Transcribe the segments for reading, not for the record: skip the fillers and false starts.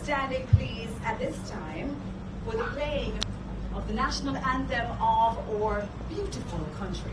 standing, please, at this time for the playing of the national anthem of our beautiful country.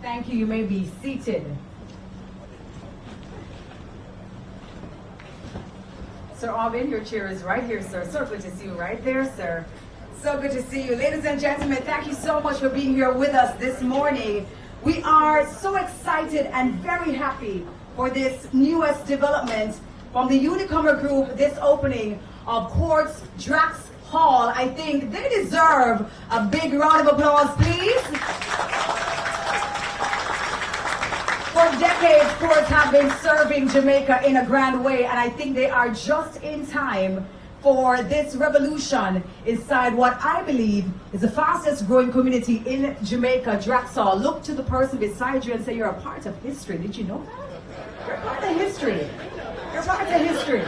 Thank you. You may be seated. Sir Alvin, your chair is right here, sir. So good to see you right there, sir. So good to see you. Ladies and gentlemen, thank you so much for being here with us this morning. We are so excited and very happy for this newest development from the Unicom group, this opening of Quartz Drax Hall. I think they deserve a big round of applause, please. For decades, Quartz have been serving Jamaica in a grand way, and I think they are just in time for this revolution inside what I believe is the fastest growing community in Jamaica, Drax Hall. Look to the person beside you and say, you're a part of history. Did you know that? You're part of history. You're part of history.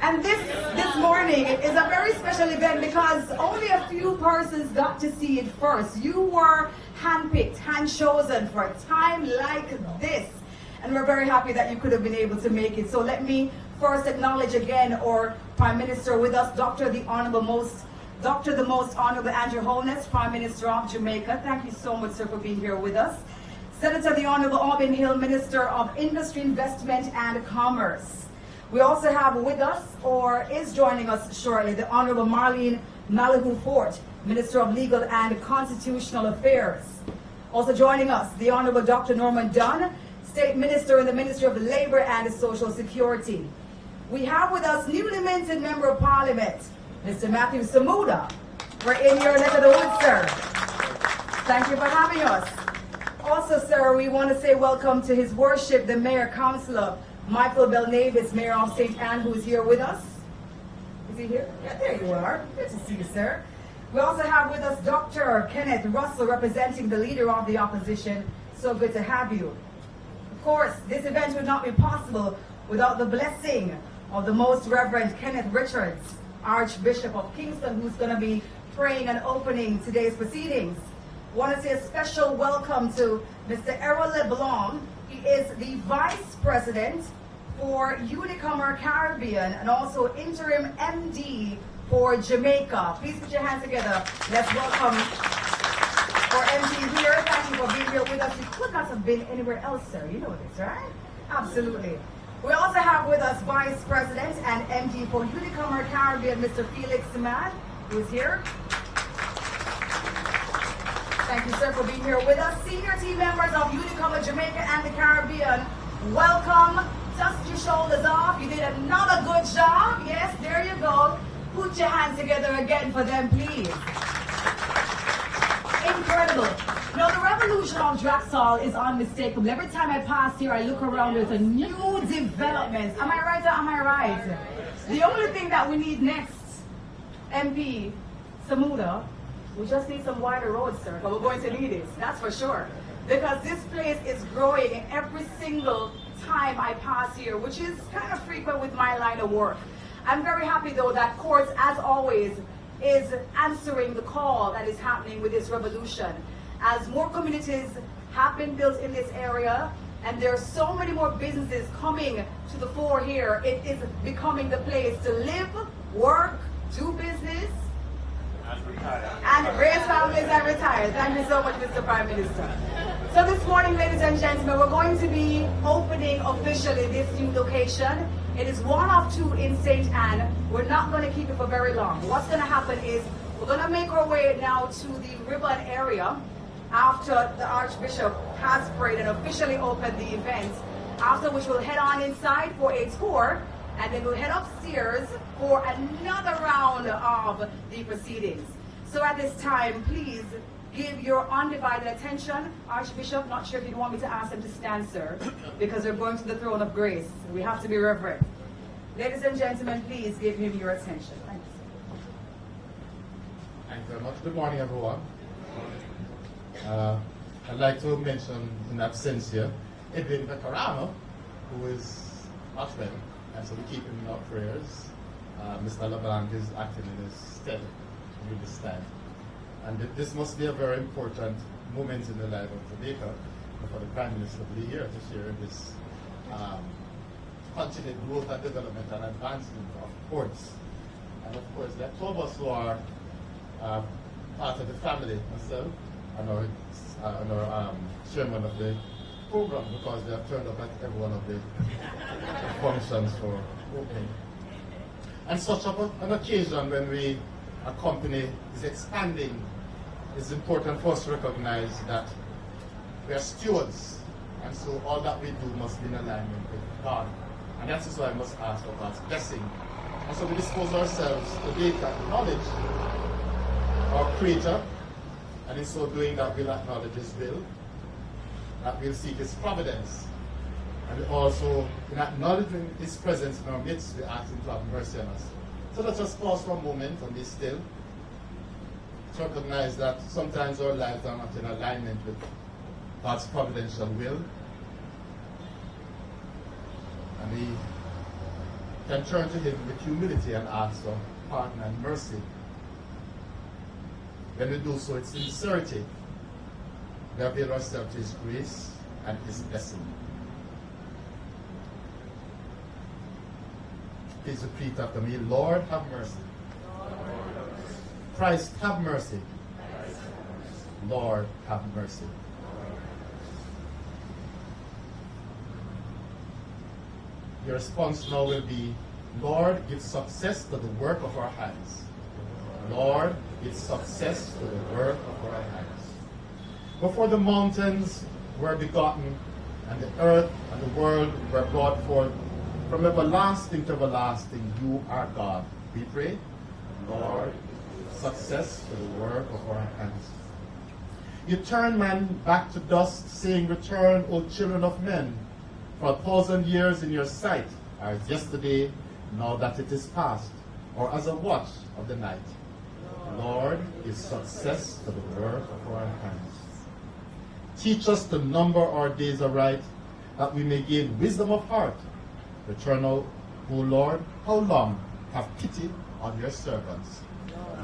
And this morning is a very special event because only a few persons got to see it first. You were handpicked, hand-chosen for a time like this. And we're very happy that you could have been able to make it. So let me first acknowledge again our Prime Minister with us, the Most Honorable Andrew Holness, Prime Minister of Jamaica. Thank you so much, sir, for being here with us. Senator the Honorable Auburn Hill, Minister of Industry, Investment and Commerce. We also have with us, or is joining us shortly, the Honorable Marlene Malihu Fort, Minister of Legal and Constitutional Affairs. Also joining us, the Honorable Dr. Norman Dunn, State Minister in the Ministry of Labor and Social Security. We have with us newly minted Member of Parliament, Mr. Matthew Samuda. We're in your neck of the woods, sir. Thank you for having us. Also, sir, we want to say welcome to His Worship, the Mayor Councillor, Michael Belnavis, Mayor of St. Anne, who is here with us. Is he here? Yeah, there you are. Good to see you, sir. We also have with us Dr. Kenneth Russell, representing the Leader of the Opposition. So good to have you. Of course, this event would not be possible without the blessing of the Most Reverend Kenneth Richards, Archbishop of Kingston, who's going to be praying and opening today's proceedings. I want to say a special welcome to Mr. Errol LeBlanc. He is the Vice President for Unicom Caribbean and also Interim MD for Jamaica. Please put your hands together. Let's welcome our MD here. Thank you for being here with us. You could not have been anywhere else, sir. You know this, right? Absolutely. We also have with us Vice President and MD for Unicom Caribbean, Mr. Felix Simad, who is here. Thank you, sir, for being here with us. Senior team members of Unicom Jamaica and the Caribbean, welcome. Dust your shoulders off. You did another good job. Yes, there you go. Put your hands together again for them, please. Incredible. You know, the revolution of Drax Hall is unmistakable. Every time I pass here, I look around, there's a new development. Am I right or am I right? The only thing that we need next, MP Samuda, we just need some wider roads, sir, but we're going to need it, that's for sure. Because this place is growing every single time I pass here, which is kind of frequent with my line of work. I'm very happy, though, that Quartz, as always, is answering the call that is happening with this revolution. As more communities have been built in this area, and there are so many more businesses coming to the fore here. It is becoming the place to live, work, do business, and raise families and retire. Thank you so much, Mr. Prime Minister. So this morning, ladies and gentlemen, we're going to be opening officially this new location. It is one of two in St. Anne. We're not going to keep it for very long. What's going to happen is we're going to make our way now to the ribbon area after the Archbishop has prayed and officially opened the event, after which we'll head on inside for a tour, and then we'll head upstairs for another round of the proceedings. So at this time, please give your undivided attention. Archbishop, not sure if you want me to ask him to stand, sir, because we're going to the throne of grace. We have to be reverent. Ladies and gentlemen, please give him your attention. Thank you, sir. Thank you very much. Good morning, everyone. I'd like to mention in absentia Edwin Pecorano, who is not well, and so we keep him in our prayers. Mr. LeBlanc is acting in his stead during this time. And this must be a very important moment in the life of Jamaica for the Prime Minister to be here to share this continued growth and development and advancement of ports. And of course, there are two of us who are part of the family, myself and our chairman of the program, because they have turned up at every one of the functions for opening. And such an occasion when a company is expanding, it's important for us to recognize that we are stewards, and so all that we do must be in alignment with God. And that's why I must ask for God's blessing. And so we dispose ourselves to data, acknowledge our Creator, and in so doing that we'll acknowledge His will, that we'll seek His providence, and we also, in acknowledging His presence in our midst, we ask Him to have mercy on us. So let's just pause for a moment and be still, to recognize that sometimes our lives are not in alignment with God's providential will, and we can turn to Him with humility and ask for pardon and mercy. When we do so, it's sincerity. We avail ourselves to His grace and His blessing. Please repeat after me. Lord, have mercy. Christ, have mercy. Lord, have mercy. Your response now will be, Lord, give success to the work of our hands. Lord, give success to the work of our hands. Before the mountains were begotten, and the earth and the world were brought forth, from everlasting to everlasting, you are God. We pray, Lord, success to the work of our hands. You turn man back to dust, saying, return, O children of men. For 1,000 years in your sight are as yesterday, now that it is past, or as a watch of the night. Lord, give success to the work of our hands. Teach us to number our days aright, that we may gain wisdom of heart. Return, O Lord, how long? Have pity on your servants.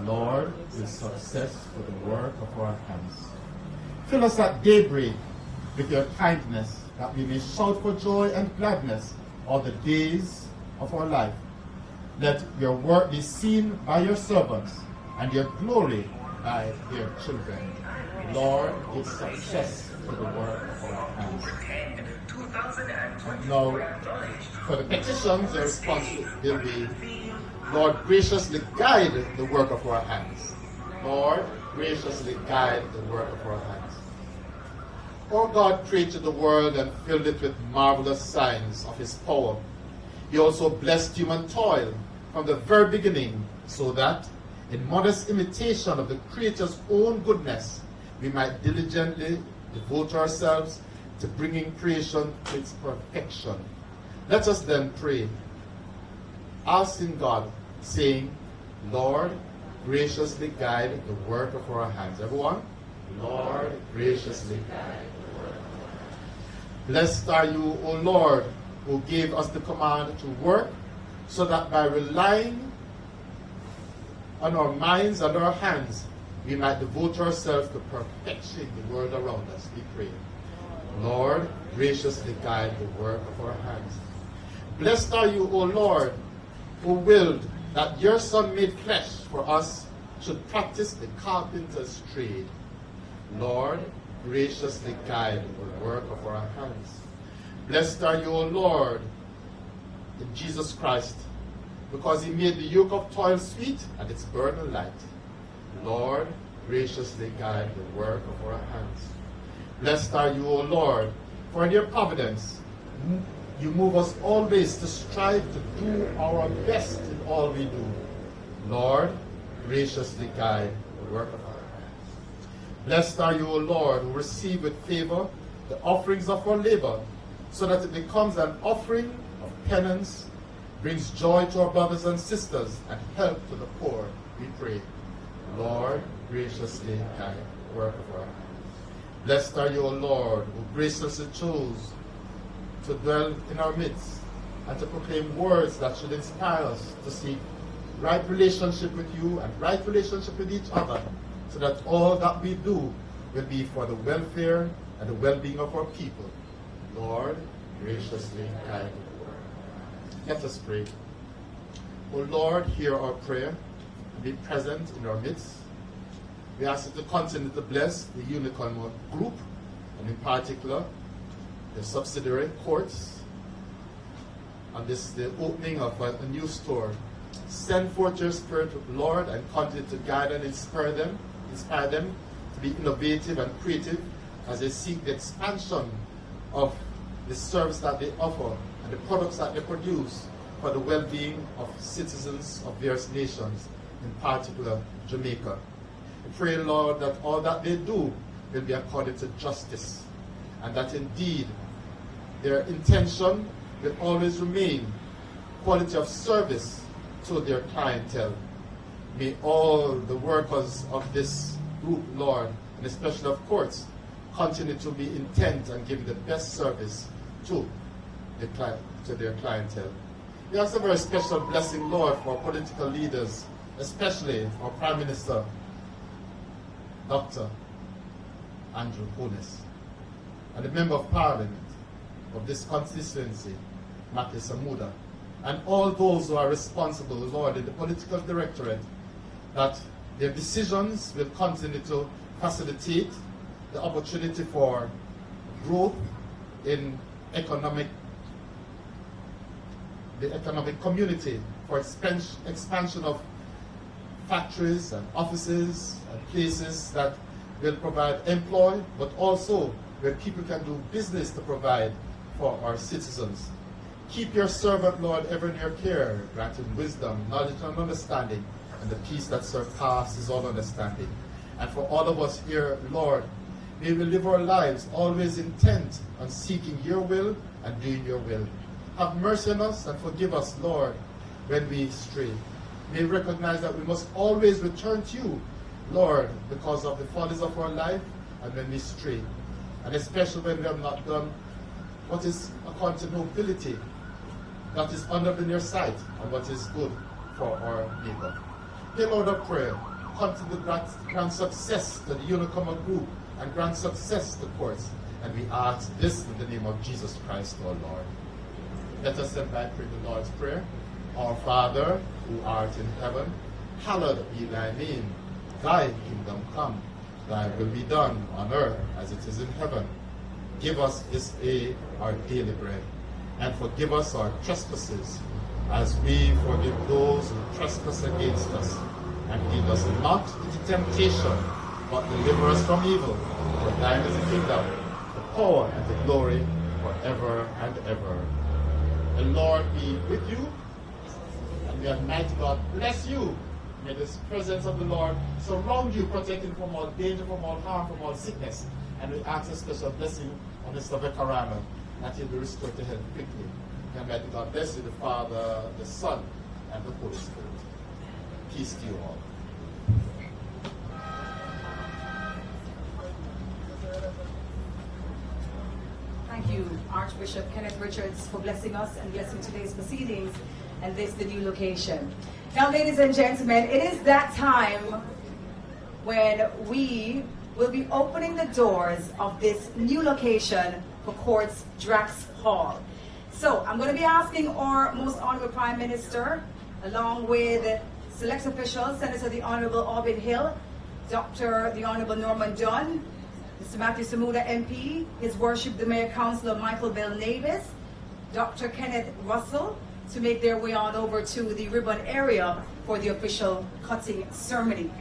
Lord, give success to the work of our hands. Fill us at daybreak with your kindness, that we may shout for joy and gladness all the days of our life. Let your work be seen by your servants, and your glory by their children. Lord, give success to the work of our hands. And now, for the petitions, the response will be, Lord, graciously guide the work of our hands. Lord, graciously guide the work of our hands. O God created the world and filled it with marvelous signs of His power. He also blessed human toil from the very beginning, so that, in modest imitation of the Creator's own goodness, we might diligently devote ourselves to bringing creation to its perfection. Let us then pray, asking God, saying, Lord, graciously guide the work of our hands. Everyone? Lord, graciously guide the work of our hands. Blessed are you, O Lord, who gave us the command to work, so that by relying on our minds and our hands, we might devote ourselves to perfecting the world around us. We pray. Lord, graciously guide the work of our hands. Blessed are you, O Lord, who willed that your Son made flesh for us should practice the carpenter's trade. Lord, graciously guide the work of our hands. Blessed are you, O Lord, in Jesus Christ, because he made the yoke of toil sweet and its burden light. Lord, graciously guide the work of our hands. Blessed are you, O Lord, for in your providence you move us always to strive to do our best in all we do. Lord, graciously guide the work of our hands. Blessed are you, O Lord, who receive with favor the offerings of our labor, so that it becomes an offering of penance, brings joy to our brothers and sisters, and help to the poor, we pray. Lord, graciously guide the work of our hands. Blessed are you, O Lord, who graciously chose to dwell in our midst and to proclaim words that should inspire us to seek right relationship with you and right relationship with each other, so that all that we do will be for the welfare and the well-being of our people. Lord, graciously guide. Let us pray. O Lord, hear our prayer and be present in our midst. We ask you to continue to bless the Unicom group, and in particular, the subsidiary courts, and this the opening of a new store. Send forth your Spirit, Lord, and continue to guide and inspire them to be innovative and creative as they seek the expansion of the service that they offer and the products that they produce for the well-being of citizens of various nations, in particular Jamaica. We pray, Lord, that all that they do will be according to justice, and that indeed their intention will always remain quality of service to their clientele. May all the workers of this group, Lord, and especially of courts, continue to be intent and give the best service to their clientele. We ask a very special blessing, Lord, for political leaders, especially our Prime Minister, Dr. Andrew Holness, and the Member of Parliament of this constituency, Matthew Samuda, and all those who are responsible, Lord, in the political directorate, that their decisions will continue to facilitate the opportunity for growth in the economic community, for expansion of factories and offices and places that will provide employ, but also where people can do business to provide for our citizens. Keep your servant, Lord, ever in your care, granting wisdom, knowledge, and understanding, and the peace that surpasses all understanding. And for all of us here, Lord, may we live our lives always intent on seeking your will and doing your will. Have mercy on us and forgive us, Lord, when we stray. May we recognize that we must always return to you, Lord, because of the follies of our life and when we stray. And especially when we have not done what is according to nobility, that is honored in your sight, and what is good for our neighbor. Hear, Lord, our prayer. Continue to grant success to the Unicom group and grant success to courts. And we ask this in the name of Jesus Christ, our Lord. Let us then pray the Lord's Prayer. Our Father, who art in heaven, hallowed be thy name. Thy kingdom come. Thy will be done on earth as it is in heaven. Give us this day our daily bread, and forgive us our trespasses, as we forgive those who trespass against us. And lead us not into temptation, but deliver us from evil. For thine is the kingdom, the power, and the glory, forever and ever. The Lord be with you, and the Almighty God bless you. May this presence of the Lord surround you, protecting from all danger, from all harm, from all sickness. And we ask a special blessing on Mr. Vekarana, that he will be restored to health quickly. And may God bless you, the Father, the Son, and the Holy Spirit. Peace to you all. Thank you, Archbishop Kenneth Richards, for blessing us and blessing today's proceedings and this, the new location. Now, ladies and gentlemen, it is that time when we will be opening the doors of this new location for Courts Drax Hall. So I'm going to be asking our most honorable Prime Minister, along with select officials, Senator the Honorable Albin Hill, Dr. the Honorable Norman Dunn, Mr. Matthew Samuda MP, His Worship the Mayor Councillor Michael Bell Navis, Dr. Kenneth Russell, to make their way on over to the ribbon area for the official cutting ceremony.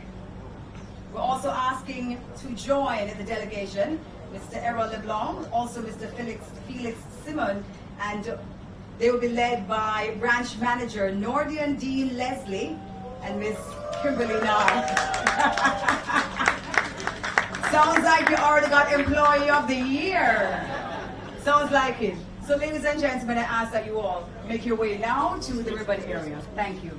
We're also asking to join the delegation Mr. Errol LeBlanc, also Mr. Felix Simon, and they will be led by branch manager Nordian Dean Leslie and Miss Kimberly Nye. Sounds like you already got Employee of the Year. Sounds like it. So ladies and gentlemen, I ask that you all make your way now to the ribbon area. Thank you.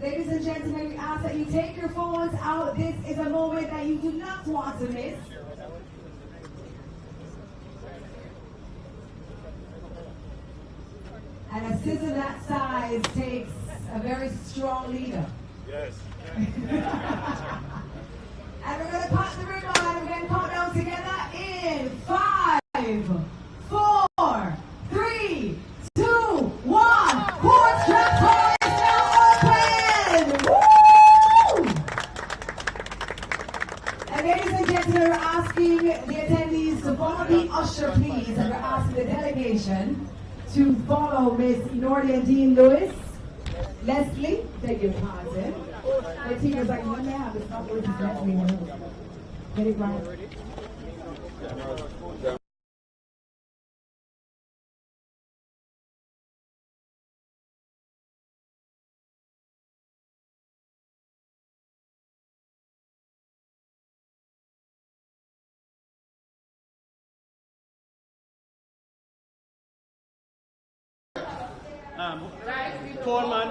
Ladies and gentlemen, we ask that you take your phones out. This is a moment that you do not want to miss. And a sizzle that size takes a very strong leader. Yes. And we're going to cut the ribbon and we're going to count down together in 5, 4, 3, 2, 1. Courts Drax Hall is now open! Woo! And ladies and gentlemen, we're asking the attendees to follow the usher, please, and we're asking the delegation to follow Miss Nordian Dean Lewis, Leslie, beg your pardon. My team is like, when they have it's not worth it, Leslie. Get it right. Foreman,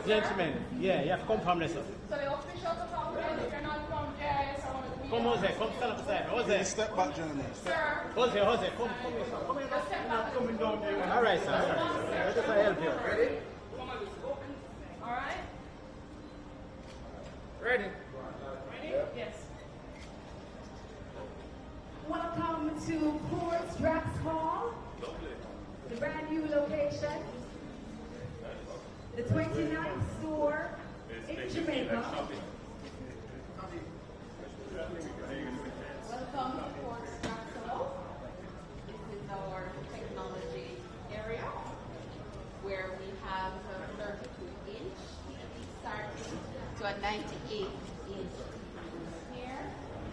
gentlemen, yeah, you have to come from this. So the officials are from there, if you're not from JIS, I want to meet Come, Jose, come stand up beside me. Jose. Step back, gentlemen. Sir, Jose, come here, sir. Come here, step coming down there. All right, sir. All right. Let us help you. Ready? all right? Ready. Ready? Yes. Welcome to Courts Drax Hall, the brand new location, the 29th store in Jamaica. Welcome to Courts Drax Hall. This is our technology area where we have a 32-inch TV starting to a 98-inch here.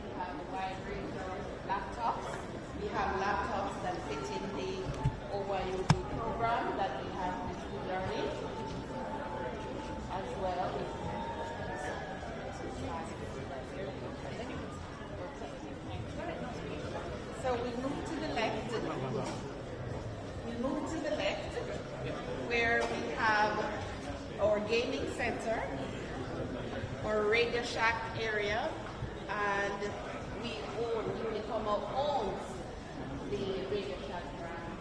We have a wide range of laptops. We have laptops that fit in the OYOD program that we have with e-learning as well. So we move to the left. We move to the left where we have our gaming center, our Radio Shack area, and we own, Unicom owns the Radio Shack brand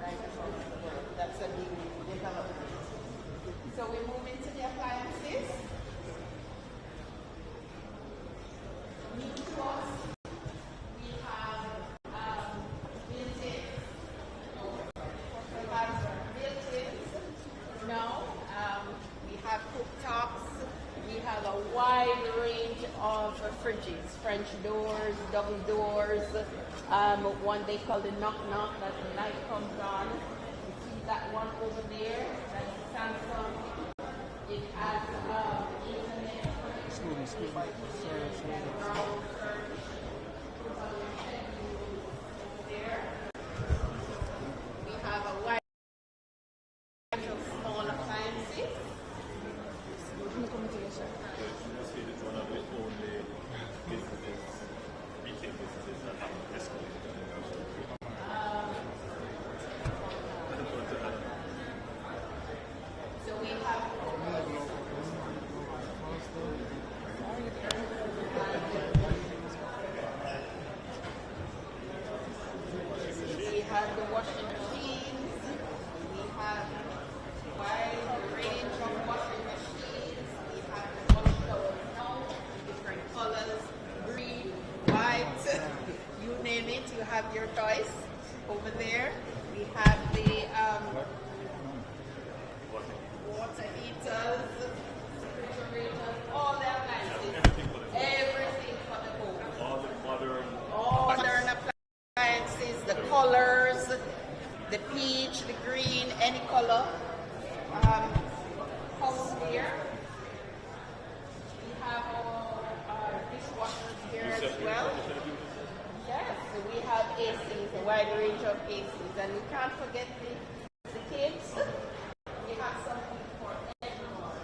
right across the world. That's a new development. So we move into the appliances. New to us, we have built-ins. We have built-ins. Now we have cooktops. We have a wide range of fridges, French doors, double doors. One they call the knock-knock, that the light comes on. You see that one over there, that's Samsung. It has internet. There. We have a wide washing machines. We have a wide range of washing machines. We have the wash towels now, different colors, green, white, you name it, you have your choice. Over there, we have the water heaters, refrigerators, all the appliances. Everything for the home. All modern appliances, the colors, the peach, the green, any color. House here. We have our dishwashers here as well. Yes, so we have ACs, a wide range of ACs, and we can't forget the kids. We have something for everyone,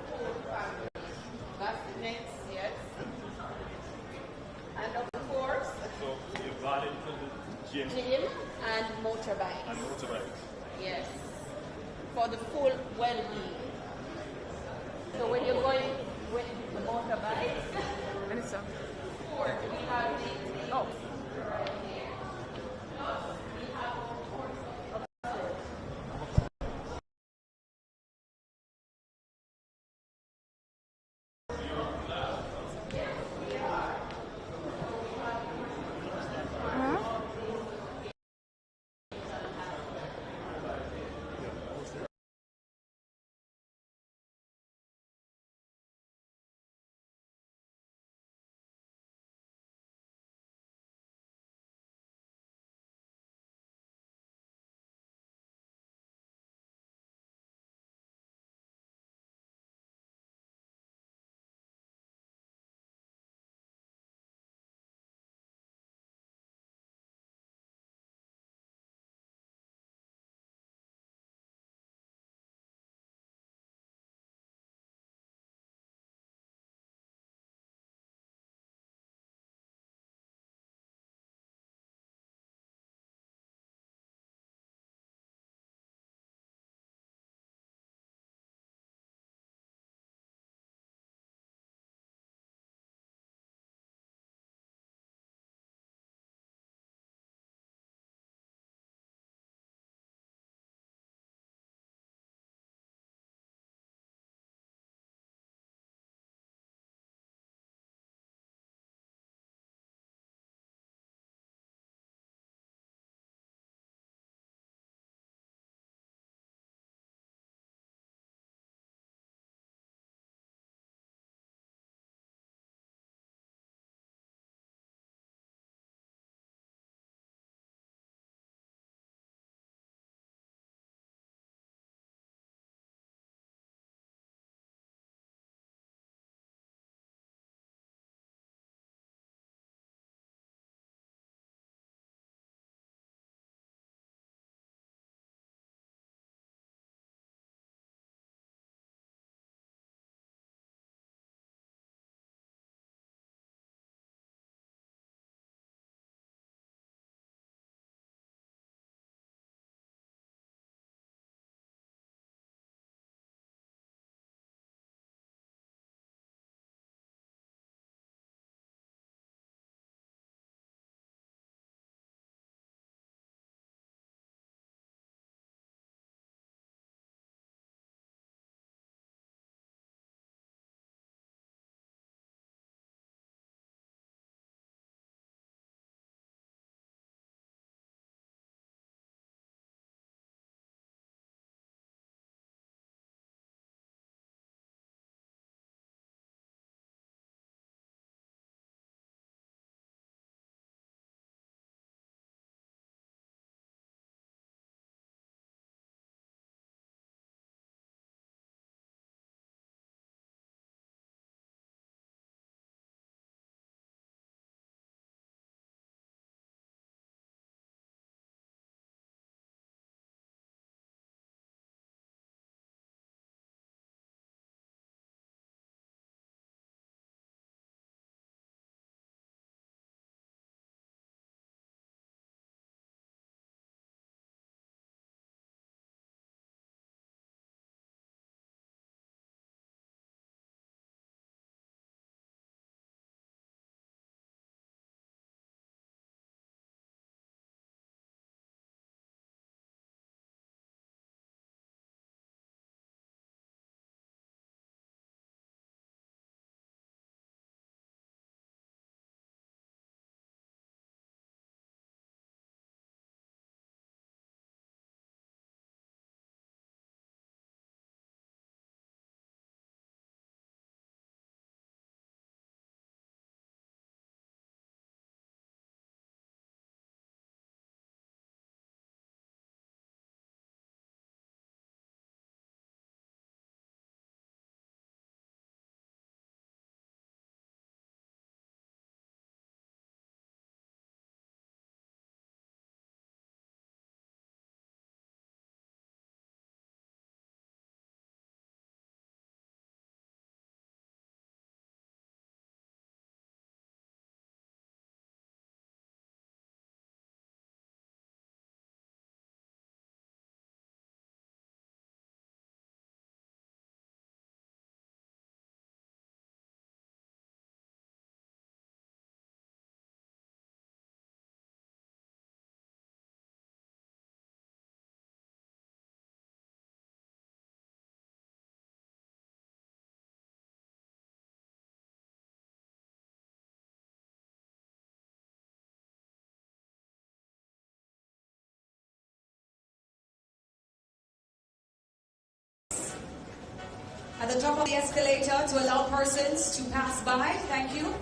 whole family. Bassinets, yes. And of course, So you got into the gym gym and motorbikes. and motorbikes. Yes, for the full well-being. So when you're going with the motorbikes, we have the the top of the escalator to allow persons to pass by. Thank you.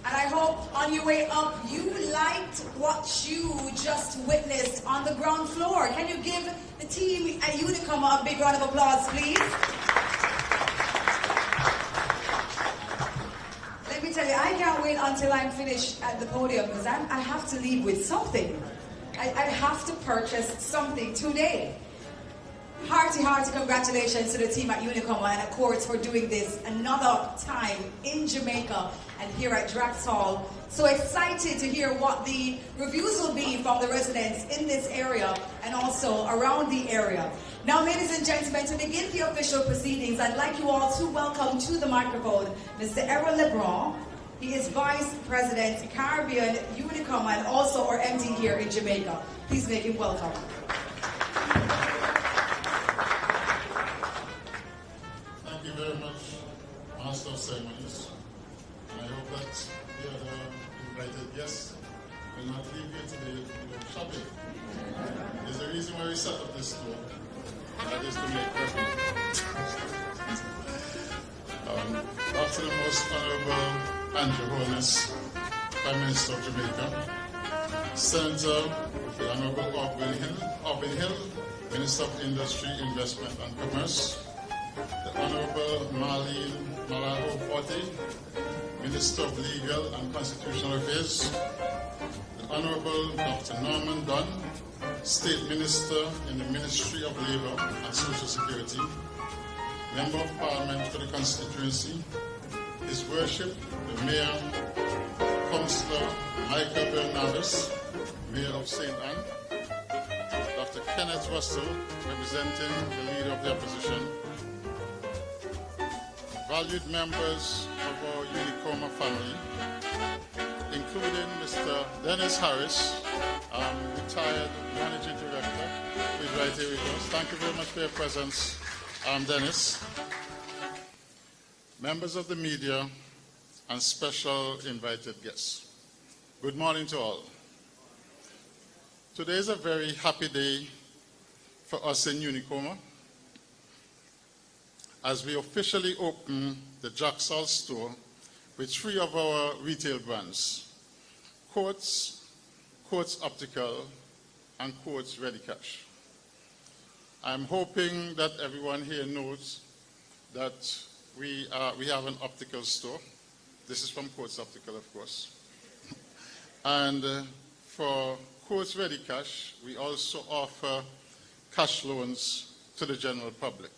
And I hope on your way up you liked what you just witnessed on the ground floor. Can you give the team at Unicom a big round of applause, please? Let me tell you, I can't wait until I'm finished at the podium because I have to leave with something. I have to purchase something today. Hearty congratulations to the team at Unicom and of course for doing this another time in Jamaica and here at Drax Hall. So excited to hear what the reviews will be from the residents in this area and also around the area. Now, ladies and gentlemen, to begin the official proceedings, I'd like you all to welcome to the microphone Mr. Errol LeBron. He is Vice President, Caribbean, Unicom, and also our MD here in Jamaica. Please make him welcome. Thank you very much, Master of Ceremonies. And I hope that the other invited guests will not leave here today without shopping. There's a reason why we set up this store. That is to make revenue. After the most honorable Andrew Holness, Prime Minister of Jamaica, Senator the Honorable Aubrey Hill, Minister of Industry, Investment and Commerce, the Honorable Marlene Malaho Forte, Minister of Legal and Constitutional Affairs, the Honorable Dr. Norman Dunn, State Minister in the Ministry of Labour and Social Security, Member of Parliament for the constituency, His Worship, the Mayor, Councillor Michael Bernardus, Mayor of St. Anne, Dr. Kenneth Russell, representing the Leader of the Opposition, valued members of our Unicom family, including Mr. Dennis Harris, retired Managing Director, who is right here with us. Thank you very much for your presence, Dennis. Members of the media and special invited guests. Good morning to all. Today is a very happy day for us in Unicom as we officially open the Drax Hall store with 3 of our retail brands, Quartz, Quartz Optical, and Quartz Ready Cash. I'm hoping that everyone here knows that we have an optical store. This is from Quartz Optical, of course. And for Quartz Ready Cash, we also offer cash loans to the general public.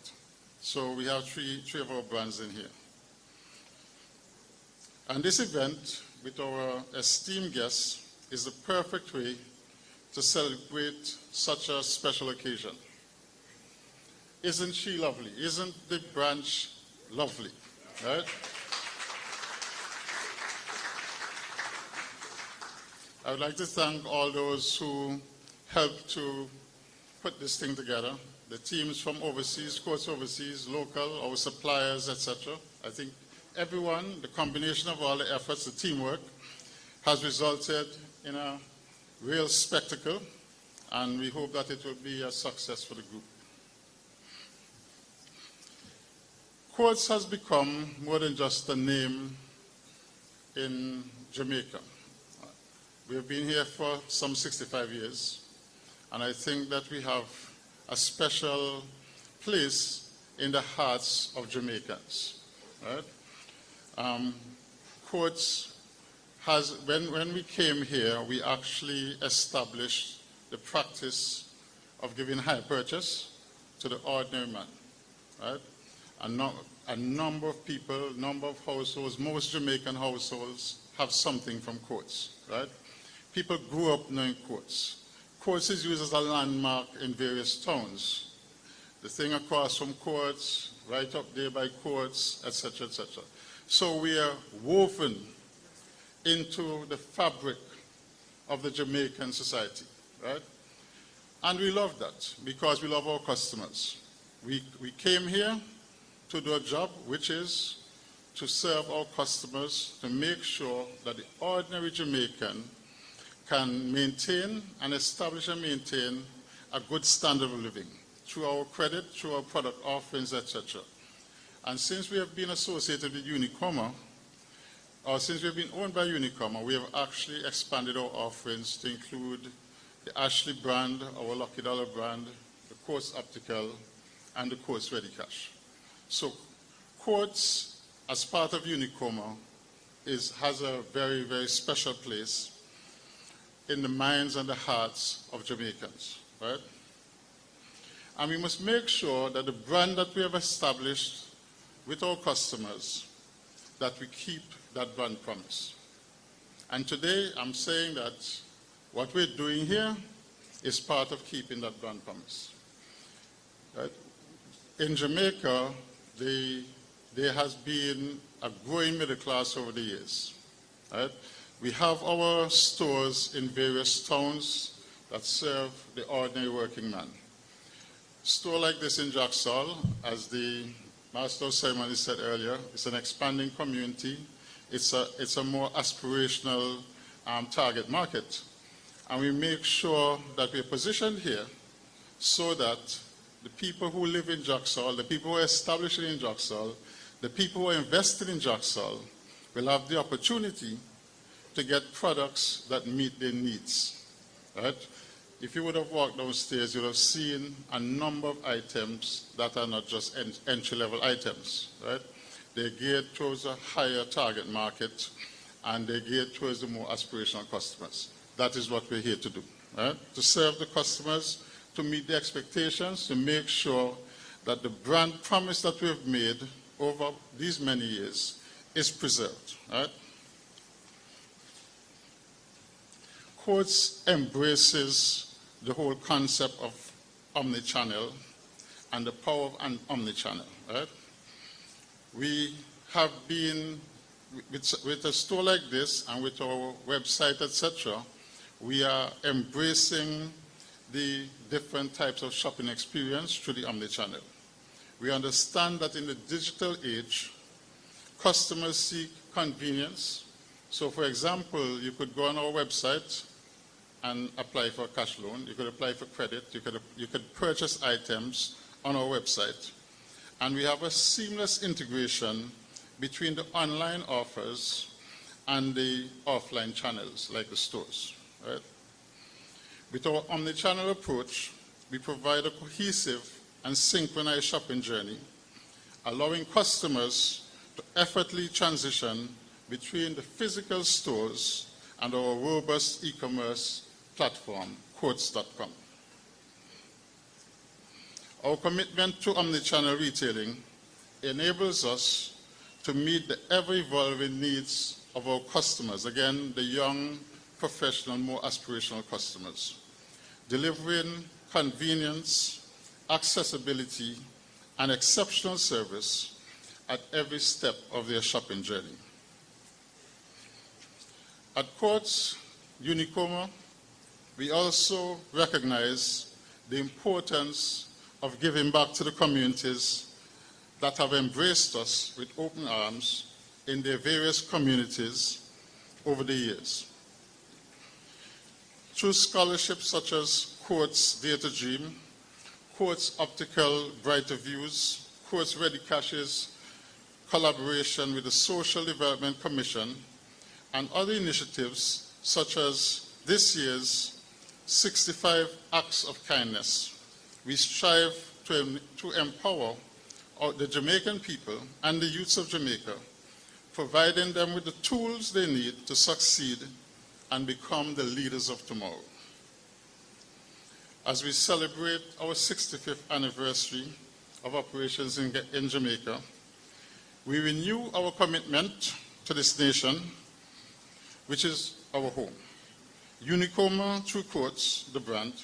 So we have three of our brands in here. And this event with our esteemed guests is the perfect way to celebrate such a special occasion. Isn't she lovely? Isn't the branch lovely? Right? I would like to thank all those who helped to put this thing together. The teams from overseas, Quartz Overseas, local, our suppliers, etc. I think everyone, the combination of all the efforts, the teamwork, has resulted in a real spectacle, and we hope that it will be a success for the group. Quartz has become more than just a name in Jamaica. We've been here for some 65 years, and I think that we have a special place in the hearts of Jamaicans. Right? Quartz has, when we came here, we actually established the practice of giving hire purchase to the ordinary man. Right? A number of people, number of households, most Jamaican households have something from Quartz. Right? People grew up knowing Quartz. Quartz is used as a landmark in various towns. The thing across from Quartz, right up there by Quartz, etc., etc. So we are woven into the fabric of the Jamaican society, right? And we love that because we love our customers. We came here to do a job which is to serve our customers, to make sure that the ordinary Jamaican can maintain and establish and maintain a good standard of living through our credit, through our product offerings, etc. And since we have been associated with Unicom, or since we've been owned by Unicom, we have actually expanded our offerings to include the Ashley brand, our Lucky Dollar brand, the Quartz Optical, and the Quartz Ready Cash. So Quartz, as part of Unicom, has a very, very special place in the minds and the hearts of Jamaicans, right? And we must make sure that the brand that we have established with our customers, that we keep that brand promise. And today, I'm saying that what we're doing here is part of keeping that brand promise. Right? In Jamaica, there has been a growing middle class over the years. Right? We have our stores in various towns that serve the ordinary working man. A store like this in Drax, as the Master of Ceremony said earlier, it's an expanding community. It's a more aspirational target market. And we make sure that we're positioned here so that the people who live in Jaxall, the people who are established in Jaxall, the people who are invested in Jaxall will have the opportunity to get products that meet their needs. Right? If you would have walked downstairs, you would have seen a number of items that are not just entry-level items. Right? They're geared towards a higher target market, and they're geared towards the more aspirational customers. That is what we're here to do, right? To serve the customers, to meet the expectations, to make sure that the brand promise that we've made over these many years is preserved, right? Quartz embraces the whole concept of omnichannel and the power of an omnichannel, right? We have been, with a store like this and with our website, etc., we are embracing the different types of shopping experience through the omnichannel. We understand that in the digital age, customers seek convenience. So, for example, you could go on our website and apply for a cash loan. You could apply for credit. You could purchase items on our website. And we have a seamless integration between the online offers and the offline channels, like the stores. Right? With our omnichannel approach, we provide a cohesive and synchronized shopping journey, allowing customers to effortlessly transition between the physical stores and our robust e-commerce platform, Quartz.com. Our commitment to omnichannel retailing enables us to meet the ever-evolving needs of our customers, again, the young, professional, more aspirational customers, delivering convenience, accessibility, and exceptional service at every step of their shopping journey. At Quartz Unicom, we also recognize the importance of giving back to the communities that have embraced us with open arms in their various communities over the years. Through scholarships such as Quartz Dare to Dream, Quartz Optical Brighter Views, Quartz Ready Cash's collaboration with the Social Development Commission, and other initiatives such as this year's 65 Acts of Kindness, we strive to empower the Jamaican people and the youths of Jamaica, providing them with the tools they need to succeed and become the leaders of tomorrow. As we celebrate our 65th anniversary of operations in Jamaica, we renew our commitment to this nation, which is our home. Unicom, through Quartz, the brand,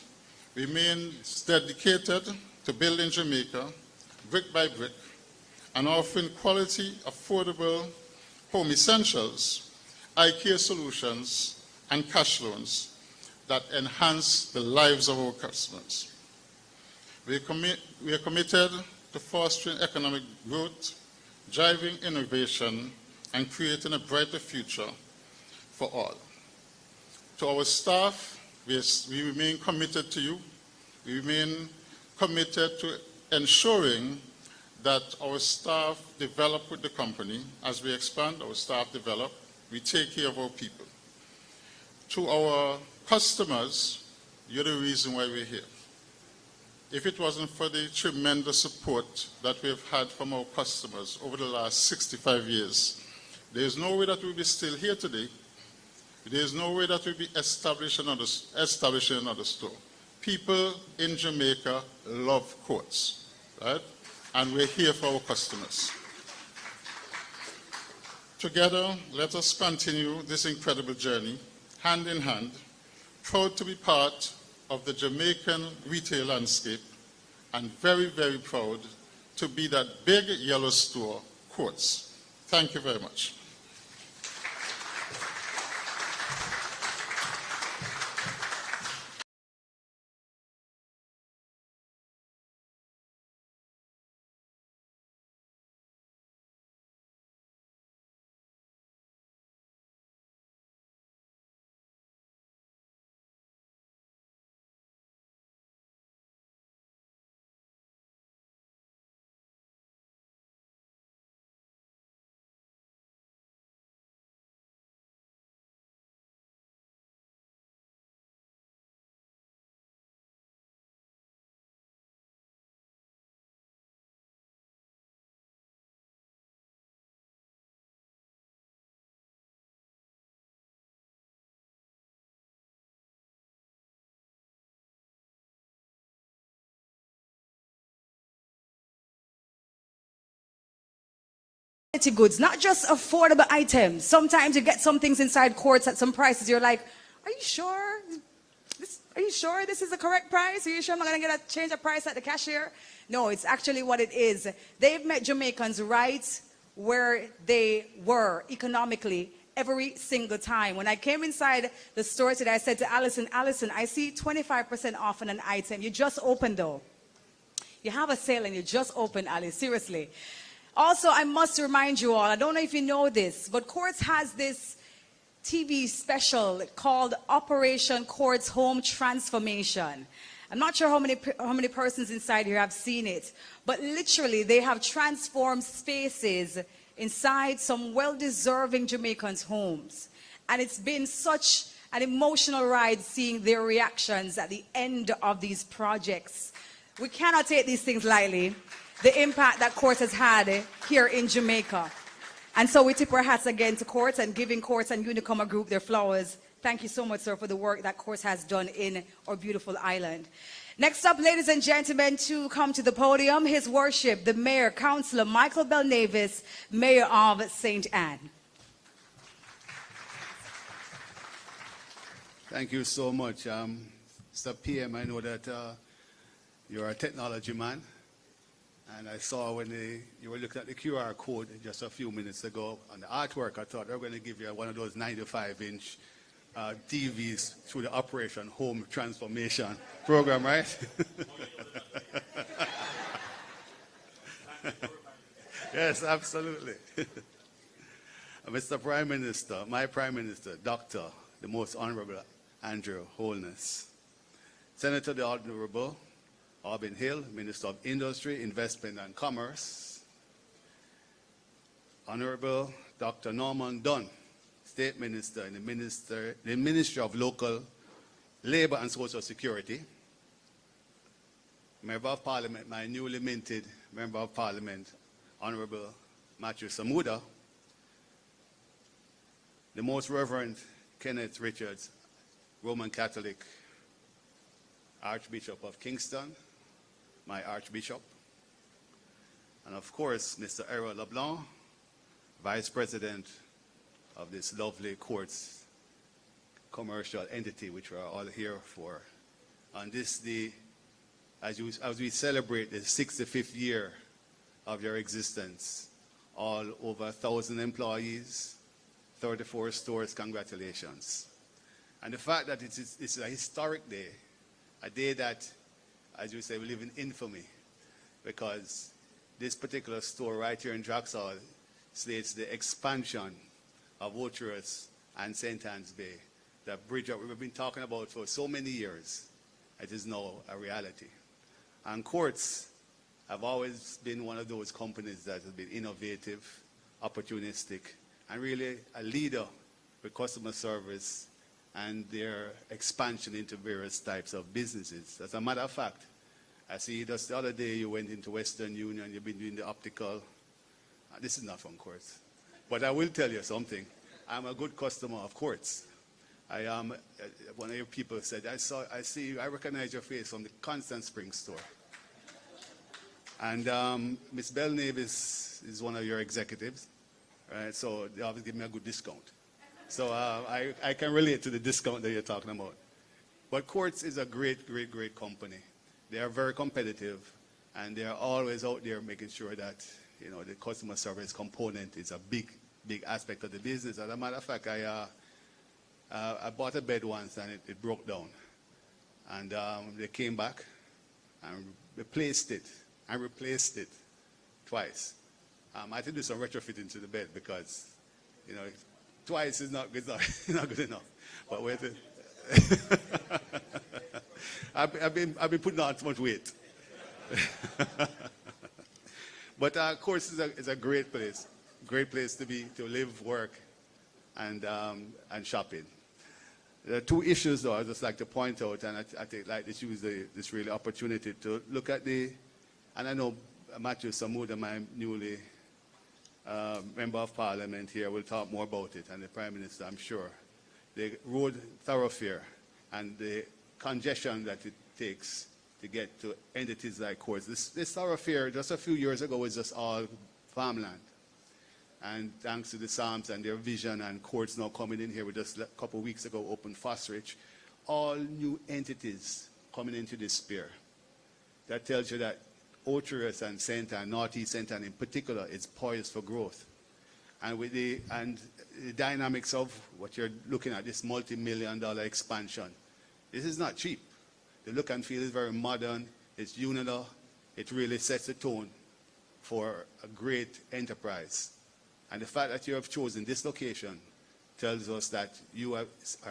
remains dedicated to building Jamaica brick by brick and offering quality, affordable home essentials, eye care solutions, and cash loans that enhance the lives of our customers. We are committed to fostering economic growth, driving innovation, and creating a brighter future for all. To our staff, we remain committed to you. We remain committed to ensuring that our staff develop with the company. As we expand, our staff develop. We take care of our people. To our customers, you're the reason why we're here. If it wasn't for the tremendous support that we've had from our customers over the last 65 years, there's no way that we'll be still here today. There's no way that we'll be establishing another store. People in Jamaica love Courts, right? And we're here for our customers. Together, let us continue this incredible journey, hand in hand, proud to be part of the Jamaican retail landscape, and very, very proud to be that big yellow store, Courts. Thank you very much. Goods, not just affordable items. Sometimes you get some things inside Courts at some prices. You're like, are you sure? Are you sure this is the correct price? Are you sure I'm not going to get a change of price at the cashier? No, it's actually what it is. They've met Jamaicans right where they were economically every single time. When I came inside the store today, I said to Allison, I see 25% off on an item. You just opened though. You have a sale and you just opened, Alice, seriously. Also, I must remind you all, I don't know if you know this, but Courts has this TV special called Operation Courts Home Transformation. I'm not sure how many persons inside here have seen it, but literally they have transformed spaces inside some well-deserving Jamaicans' homes. And it's been such an emotional ride seeing their reactions at the end of these projects. We cannot take these things lightly. The impact that Courts has had here in Jamaica. And so we tip our hats again to Courts and giving Courts and Unicom Group their flowers. Thank you so much, sir, for the work that Courts has done in our beautiful island. Next up, ladies and gentlemen, to come to the podium, His Worship, the Mayor, Councillor Michael Belnavis, Mayor of St. Anne. Thank you so much. Mr. PM, I know that you're a technology man. And I saw when you were looking at the QR code just a few minutes ago on the artwork, I thought they were going to give you one of those 95-inch TVs through the Operation Home Transformation program, right? Yes, absolutely. Mr. Prime Minister, my Prime Minister, Dr. the Most Honorable Andrew Holness, Senator the Honorable Albin Hill, Minister of Industry, Investment and Commerce, Honorable Dr. Norman Dunn, State Minister in the Ministry of Local Labor and Social Security, Member of Parliament, my newly minted Member of Parliament, Honorable Matthew Samuda, the Most Reverend Kenneth Richards, Roman Catholic Archbishop of Kingston, my Archbishop, and of course, Mr. Errol LeBlanc, Vice President of this lovely Courts commercial entity, which we're all here for. On this day, as we celebrate the 65th year of your existence, all over 1,000 employees, 34 stores, congratulations. And the fact that it's a historic day, a day that, as you say, we live in infamy, because this particular store right here in Drax slates the expansion of Ocherous and St. Anne's Bay, that bridge that we've been talking about for so many years. It is now a reality. And courts have always been one of those companies that have been innovative, opportunistic, and really a leader with customer service and their expansion into various types of businesses. As a matter of fact, I see just the other day you went into Western Union, you've been doing the optical. This is not from Courts. But I will tell you something. I'm a good customer of Courts. I am, one of your people said, I recognize your face from the Constant Springs store. And Ms. Belknap is one of your executives, right? So they always give me a good discount. So I can relate to the discount that you're talking about. But Courts is a great, great, great company. They are very competitive, and they are always out there making sure that, you know, the customer service component is a big, big aspect of the business. As a matter of fact, I bought a bed once and it broke down. And they came back and replaced it twice. I had to do some retrofitting to the bed because, you know, twice is not good enough. But wait, I've been putting on too much weight. But Courts is a great place to be, to live, work, and shopping. There are two issues, though, I'd just like to point out, and I think like this use this really opportunity to look at and I know Matthew Samuda, my newly Member of Parliament here, will talk more about it, and the Prime Minister, I'm sure. The road thoroughfare and the congestion that it takes to get to entities like Courts. This thoroughfare, just a few years ago, was just all farmland. And thanks to the Psalms and their vision and Courts now coming in here, we just a couple of weeks ago opened Fosrich, all new entities coming into this sphere. That tells you that Ocherous and Center, Northeast Center in particular, is poised for growth. And with the dynamics of what you're looking at, this multi-million-dollar expansion, this is not cheap. The look and feel is very modern, it's unilar, it really sets the tone for a great enterprise. And the fact that you have chosen this location tells us that you are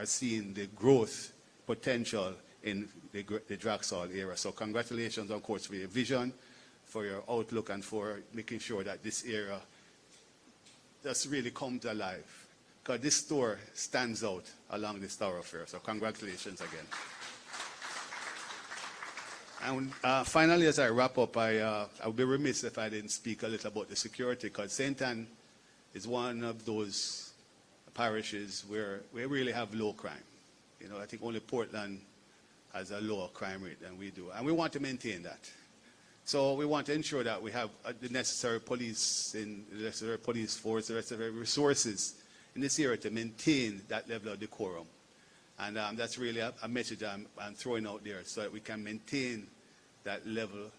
seeing the growth potential in the Drax area. So congratulations, of course, for your vision, for your outlook, and for making sure that this area just really comes alive. Because this store stands out along this thoroughfare. So congratulations again. And finally, as I wrap up, I would be remiss if I didn't speak a little about the security, because St. Ann is one of those parishes where we really have low crime. You know, I think only Portland has a lower crime rate than we do. And we want to maintain that. So we want to ensure that we have the necessary police force, the necessary resources in this area to maintain that level of decorum. And that's really a message I'm throwing out there, so that we can maintain that level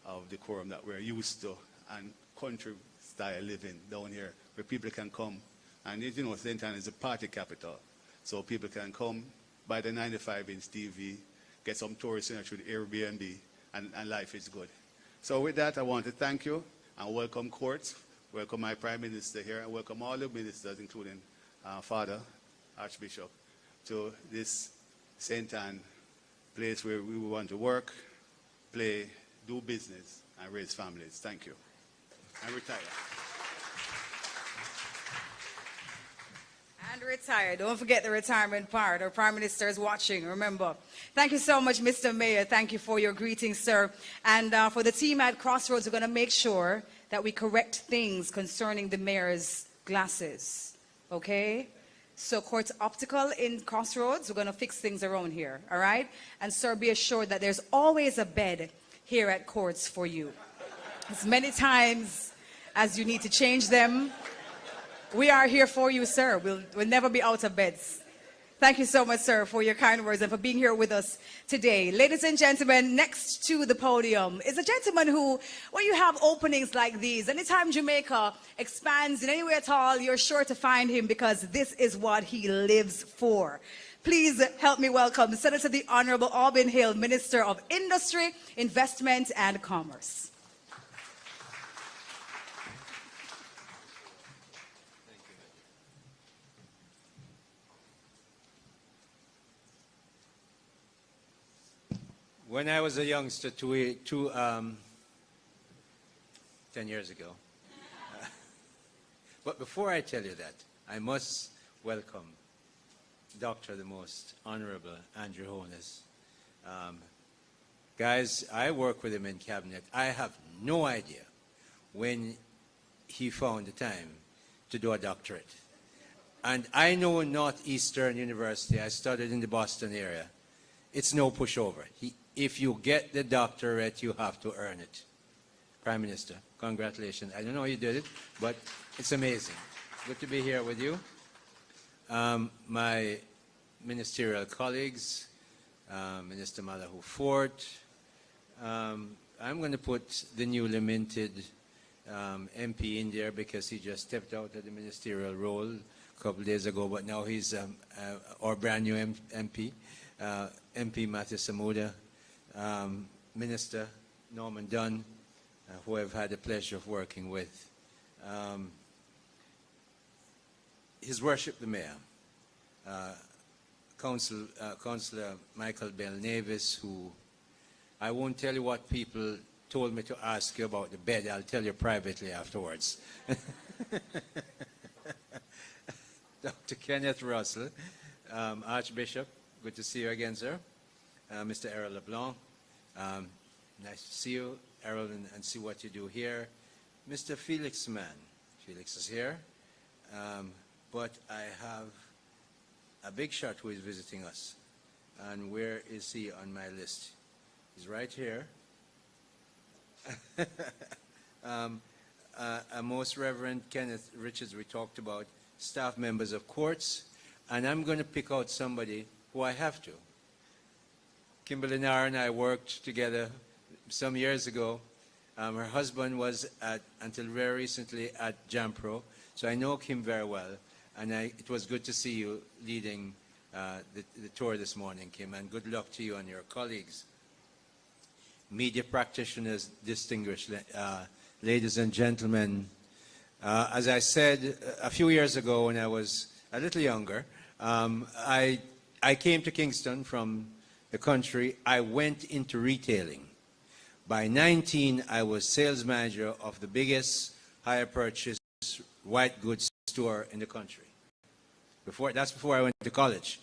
of decorum that we're used to, and country-style living down here, where people can come. And you know, St. Ann is a party capital. So people can come, buy the 95-inch TV, get some tourists in through the Airbnb, and life is good. So with that, I want to thank you and welcome Courts, welcome my Prime Minister here, and welcome all the ministers, including Father, Archbishop, to this St. Ann place where we want to work, play, do business, and raise families. Thank you. I retire. And retire. Don't forget the retirement part. Our Prime Minister is watching, remember. Thank you so much, Mr. Mayor. Thank you for your greetings, sir. And for the team at Crossroads, we're going to make sure that we correct things concerning the mayor's glasses. Okay? So Courts Optical in Crossroads, we're going to fix things around here. All right? And sir, be assured that there's always a bed here at Courts for you. As many times as you need to change them, we are here for you, sir. We'll never be out of beds. Thank you so much, sir, for your kind words and for being here with us today. Ladies and gentlemen, next to the podium is a gentleman who, when you have openings like these, anytime Jamaica expands in any way at all, you're sure to find him, because this is what he lives for. Please help me welcome Senator the Honorable Auburn Hill, Minister of Industry, Investment and Commerce. When I was a youngster, 10 years ago. But before I tell you that, I must welcome Dr. the Most Honorable Andrew Holness. Guys, I work with him in cabinet. I have no idea when he found the time to do a doctorate. And I know Northeastern University, I studied in the Boston area. It's no pushover. If you get the doctorate, you have to earn it. Prime Minister, congratulations. I don't know how you did it, but it's amazing. Good to be here with you. My ministerial colleagues, Minister Malahou Fort. I'm going to put the newly minted MP in there because he just stepped out of the ministerial role a couple of days ago, but now he's our brand new MP, MP Matthew Samuda, Minister Norman Dunn, who I've had the pleasure of working with. His Worship the Mayor, Councillor Michael Bell Navis, who I won't tell you what people told me to ask you about the bed. I'll tell you privately afterwards. Dr. Kenneth Russell, Archbishop, good to see you again, sir. Mr. Errol LeBlanc, nice to see you, Errol, and see what you do here. Mr. Felix Mann, Felix is here. But I have a big shot who is visiting us. And where is he on my list? He's right here. A Most Reverend Kenneth Richards, we talked about, staff members of courts, and I'm going to pick out somebody who I have to. Kimberly Nair and I worked together some years ago. Her husband was until very recently at JAMPRO, so I know Kim very well, and it was good to see you leading the tour this morning, Kim, and good luck to you and your colleagues. Media practitioners, distinguished ladies and gentlemen, as I said a few years ago when I was a little younger, I came to Kingston from the country. I went into retailing. By 19, I was sales manager of the biggest hire purchase white goods store in the country. That's before I went to college.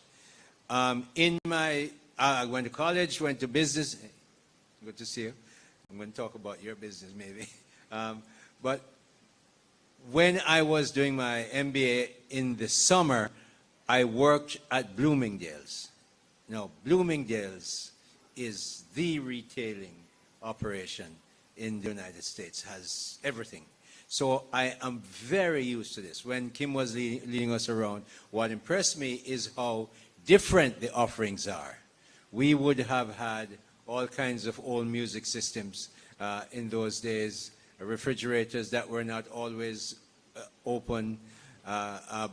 I went to college, went to business. Good to see you. I'm going to talk about your business maybe. But when I was doing my MBA in the summer, I worked at Bloomingdale's. Now, Bloomingdale's is the retailing operation in the United States, has everything. So I am very used to this. When Kim was leading us around, what impressed me is how different the offerings are. We would have had all kinds of old music systems in those days, refrigerators that were not always open.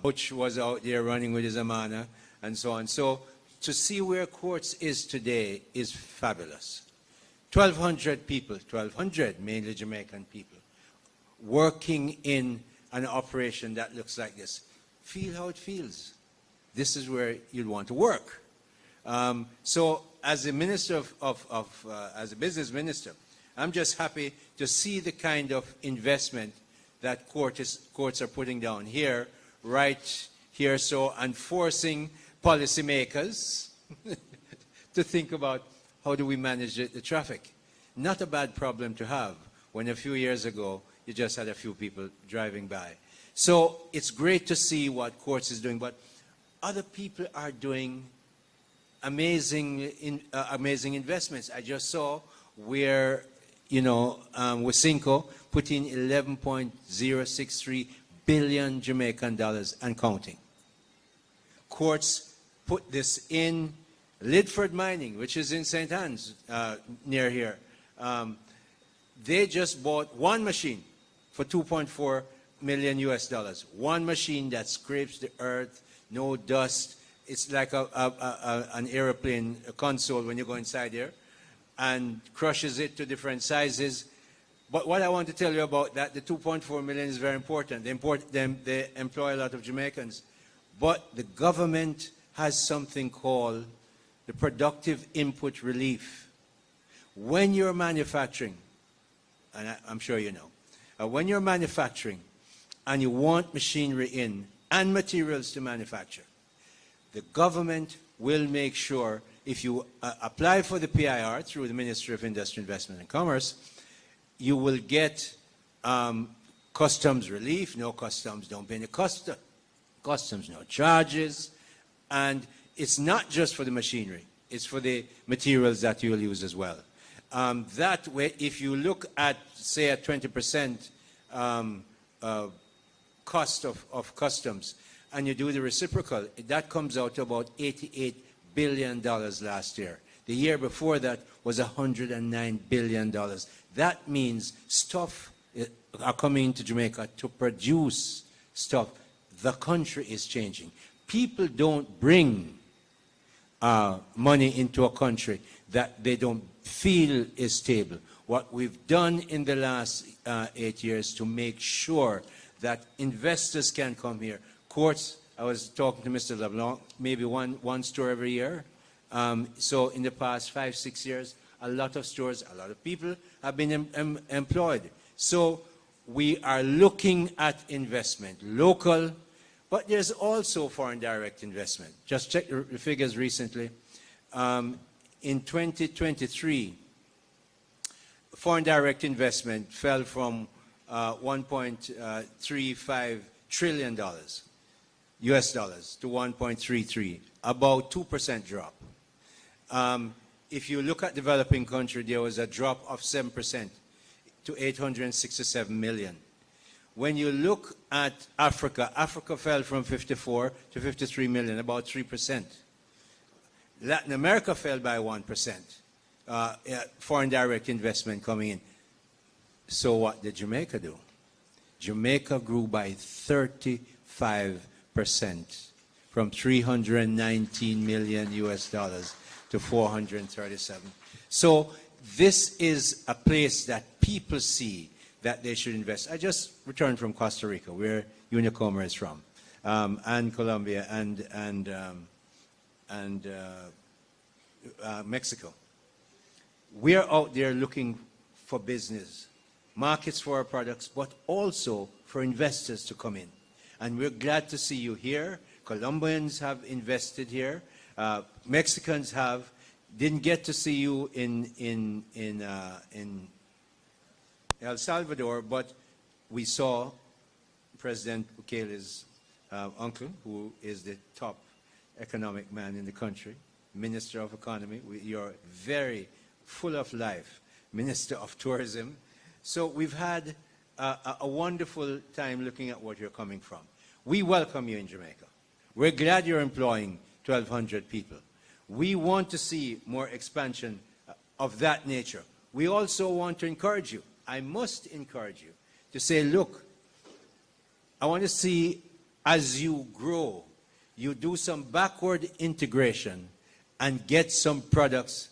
Butch was out there running with his Amana and so on. So to see where courts is today is fabulous. 1,200 people, 1,200 mainly Jamaican people, working in an operation that looks like this. Feel how it feels. This is where you'd want to work. So as a minister as a business minister, I'm just happy to see the kind of investment that courts are putting down here, right here, so, and forcing policymakers to think about how do we manage the traffic. Not a bad problem to have when a few years ago you just had a few people driving by. So it's great to see what courts is doing, but other people are doing amazing investments. I just saw where, Wasinco put in 11.063 billion Jamaican dollars and counting. Courts put this in Lidford Mining, which is in St. Anne's, near here. They just bought one machine for $2.4 million US. One machine that scrapes the earth, no dust. It's like an airplane console when you go inside there, and crushes it to different sizes. But what I want to tell you about that, the 2.4 million is very important. They employ a lot of Jamaicans. But the government has something called the Productive Input Relief when you're manufacturing, and I'm sure you know, when you're manufacturing and you want machinery in and materials to manufacture, the government will make sure, if you apply for the PIR through the Ministry of Industry, Investment and Commerce, you will get customs relief, no customs, don't pay any customs, no charges, and it's not just for the machinery, it's for the materials that you'll use as well. That way, if you look at, say, a 20% cost of customs, and you do the reciprocal, that comes out to about $88 billion last year. The year before that was $109 billion. That means stuff are coming to Jamaica to produce stuff. The country is changing. People don't bring money into a country that they don't feel is stable. What we've done in the last 8 years to make sure that investors can come here. Courts, I was talking to Mr. LeBlanc, maybe one store every year. So in the past 5, 6 years, a lot of stores, a lot of people have been employed. So we are looking at investment, local, but there's also foreign direct investment. Just check the figures recently. In 2023, foreign direct investment fell from $1.35 trillion US dollars to 1.33, about 2% drop. If you look at developing country, there was a drop of 7% to 867 million. When you look at Africa, Africa fell from 54 to 53 million, about 3%. Latin America fell by 1%. Foreign direct investment coming in. So what did Jamaica do? Jamaica grew by 35%, from 319 million US dollars to 437. So this is a place that people see that they should invest. I just returned from Costa Rica, where Unicom is from, and Colombia and Mexico. We are out there looking for business, markets for our products, but also for investors to come in. And we're glad to see you here. Colombians have invested here. Mexicans have. Didn't get to see you in El Salvador, but we saw President Bukele's uncle, who is the top economic man in the country, Minister of Economy. You're very full of life, Minister of Tourism. So we've had a wonderful time looking at what you're coming from. We welcome you in Jamaica. We're glad you're employing 1,200 people. We want to see more expansion of that nature. We also want to encourage you. I must encourage you to say, look, I want to see, as you grow, you do some backward integration and get some products.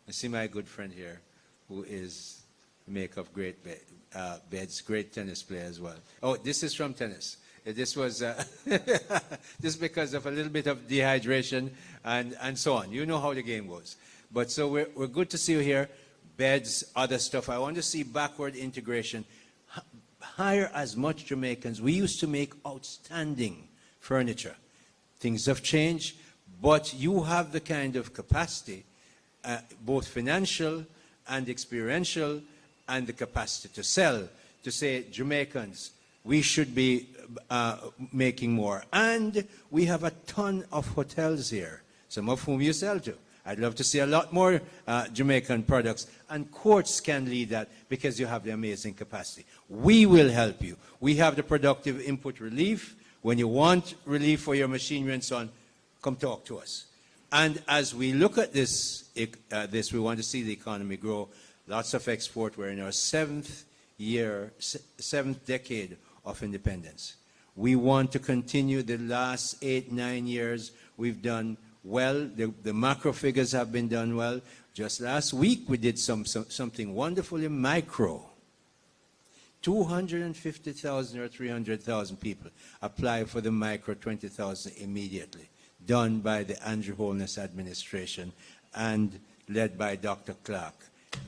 I see my good friend here, who is make of great beds, great tennis player as well. Oh, this is from tennis. This was just because of a little bit of dehydration and so on. You know how the game goes. But so we're good to see you here. Beds, other stuff. I want to see backward integration. Hire as much Jamaicans. We used to make outstanding furniture. Things have changed, but you have the kind of capacity, both financial and experiential, and the capacity to sell, to say, Jamaicans, we should be making more. And we have a ton of hotels here, some of whom you sell to. I'd love to see a lot more Jamaican products, and courts can lead that because you have the amazing capacity. We will help you. We have the productive input relief. When you want relief for your machinery and so on, come talk to us. And as we look at this, we want to see the economy grow. Lots of export. We're in our seventh decade of independence. We want to continue. The last 8, 9 years we've done well. The macro figures have been done well. Just last week we did something wonderful in micro. 250,000 or 300,000 people apply for the micro 20,000 immediately, done by the Andrew Holness administration and led by Dr. Clark.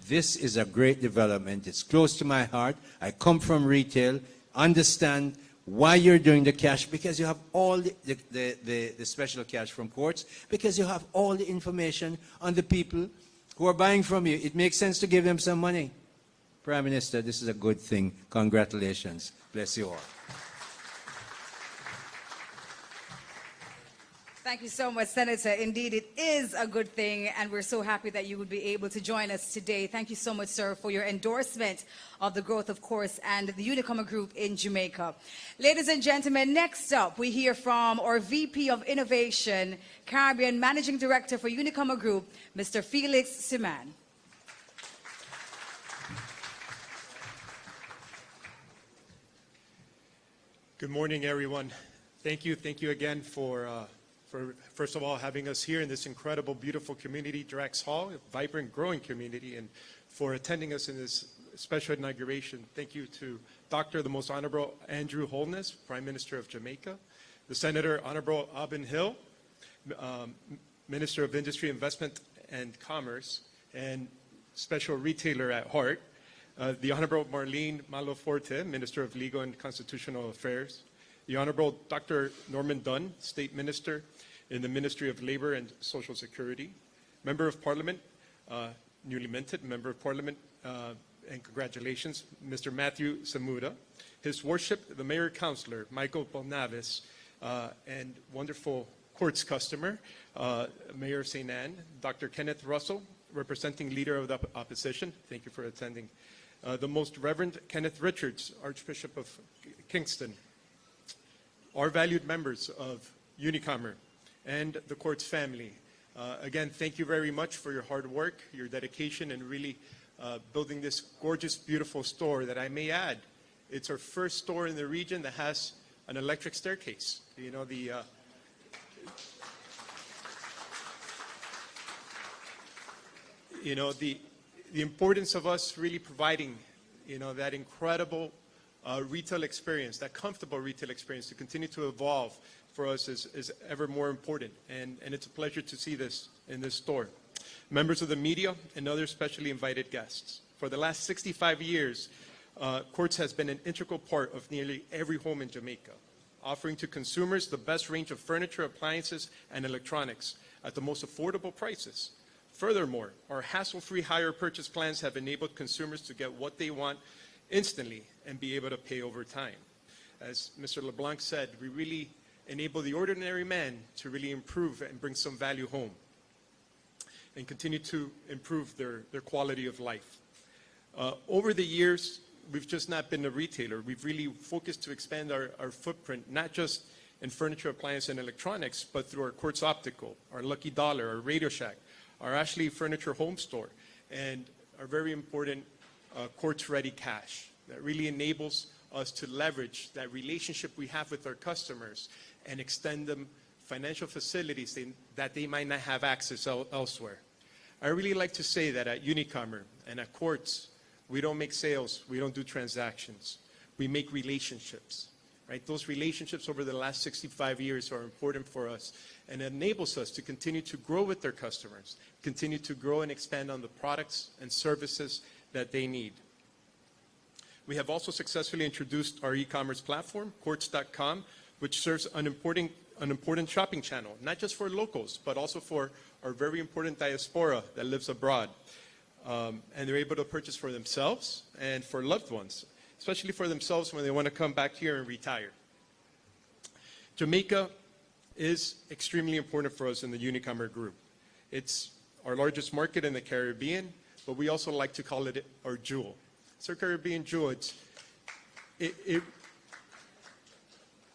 This is a great development. It's close to my heart. I come from retail, understand why you're doing the cash, because you have all the special cash from courts, because you have all the information on the people who are buying from you. It makes sense to give them some money. Prime Minister, this is a good thing. Congratulations. Bless you all. Thank you so much, Senator. Indeed, it is a good thing, and we're so happy that you would be able to join us today. Thank you so much, sir, for your endorsement of the growth of course and the Unicom Group in Jamaica. Ladies and gentlemen, next up, we hear from our VP of Innovation, Caribbean Managing Director for Unicom Group, Mr. Felix Siman. Good morning, everyone. Thank you again for first of all having us here in this incredible, beautiful community, Drax Hall, a vibrant, growing community, and for attending us in this special inauguration. Thank you to Dr. the Most Honorable Andrew Holness, Prime Minister of Jamaica, the Senator Honorable Abin Hill, Minister of Industry, Investment, and Commerce, and special retailer at heart, the Honorable Marlene Maloforte, Minister of Legal and Constitutional Affairs, the Honorable Dr. Norman Dunn, State Minister in the Ministry of Labor and Social Security, Member of Parliament, newly minted Member of Parliament, and congratulations, Mr. Matthew Samuda, His Worship, the Mayor Councilor, Michael Belnavis, and wonderful courts customer, Mayor St. Anne, Dr. Kenneth Russell, representing Leader of the Opposition. Thank you for attending. The Most Reverend Kenneth Richards, Archbishop of Kingston, our valued members of Unicom and the court's family. Again, thank you very much for your hard work, your dedication, and really building this gorgeous, beautiful store that I may add. It's our first store in the region that has an electric staircase. You know, the importance of us really providing, that incredible retail experience, that comfortable retail experience to continue to evolve for us is ever more important. And it's a pleasure to see this in this store. Members of the media and other specially invited guests. For the last 65 years, Courts has been an integral part of nearly every home in Jamaica, offering to consumers the best range of furniture, appliances, and electronics at the most affordable prices. Furthermore, our hassle-free hire purchase plans have enabled consumers to get what they want instantly and be able to pay over time. As Mr. LeBlanc said, we really enable the ordinary man to really improve and bring some value home and continue to improve their quality of life. Over the years, we've just not been a retailer. We've really focused to expand our footprint, not just in furniture, appliance, and electronics, but through our Quartz Optical, our Lucky Dollar, our Radio Shack, our Ashley Furniture Home Store, and our very important Quartz Ready Cash that really enables us to leverage that relationship we have with our customers and extend them financial facilities that they might not have access elsewhere. I really like to say that at Unicom and at Quartz, we don't make sales, we don't do transactions. We make relationships, right? Those relationships over the last 65 years are important for us and it enables us to continue to grow with their customers, continue to grow and expand on the products and services that they need. We have also successfully introduced our e-commerce platform, Quartz.com, which serves an important shopping channel, not just for locals, but also for our very important diaspora that lives abroad. And they're able to purchase for themselves and for loved ones, especially for themselves when they want to come back here and retire. Jamaica is extremely important for us in the Unicom Group. It's our largest market in the Caribbean, but we also like to call it our jewel. It's our Caribbean jewel.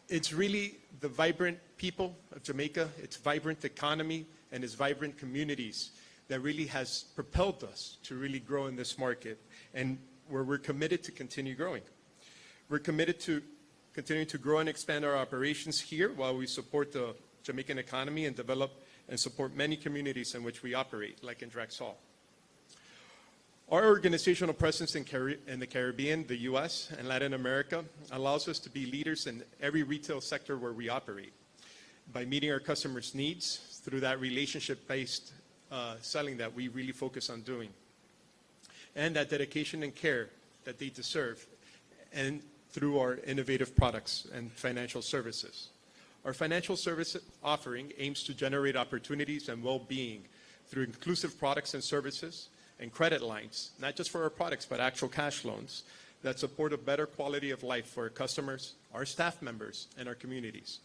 It's really the vibrant people of Jamaica, its vibrant economy, and its vibrant communities that really has propelled us to really grow in this market and where we're committed to continue growing. We're committed to continuing to grow and expand our operations here while we support the Jamaican economy and develop and support many communities in which we operate, like in Drax Hall. Our organizational presence in the Caribbean, the U.S., and Latin America allows us to be leaders in every retail sector where we operate by meeting our customers' needs through that relationship-based selling that we really focus on doing. and that dedication and care that they deserve, and through our innovative products and financial services. Our financial service offering aims to generate opportunities and well-being through inclusive products and services and credit lines, not just for our products, but actual cash loans that support a better quality of life for our customers, our staff members, and our communities.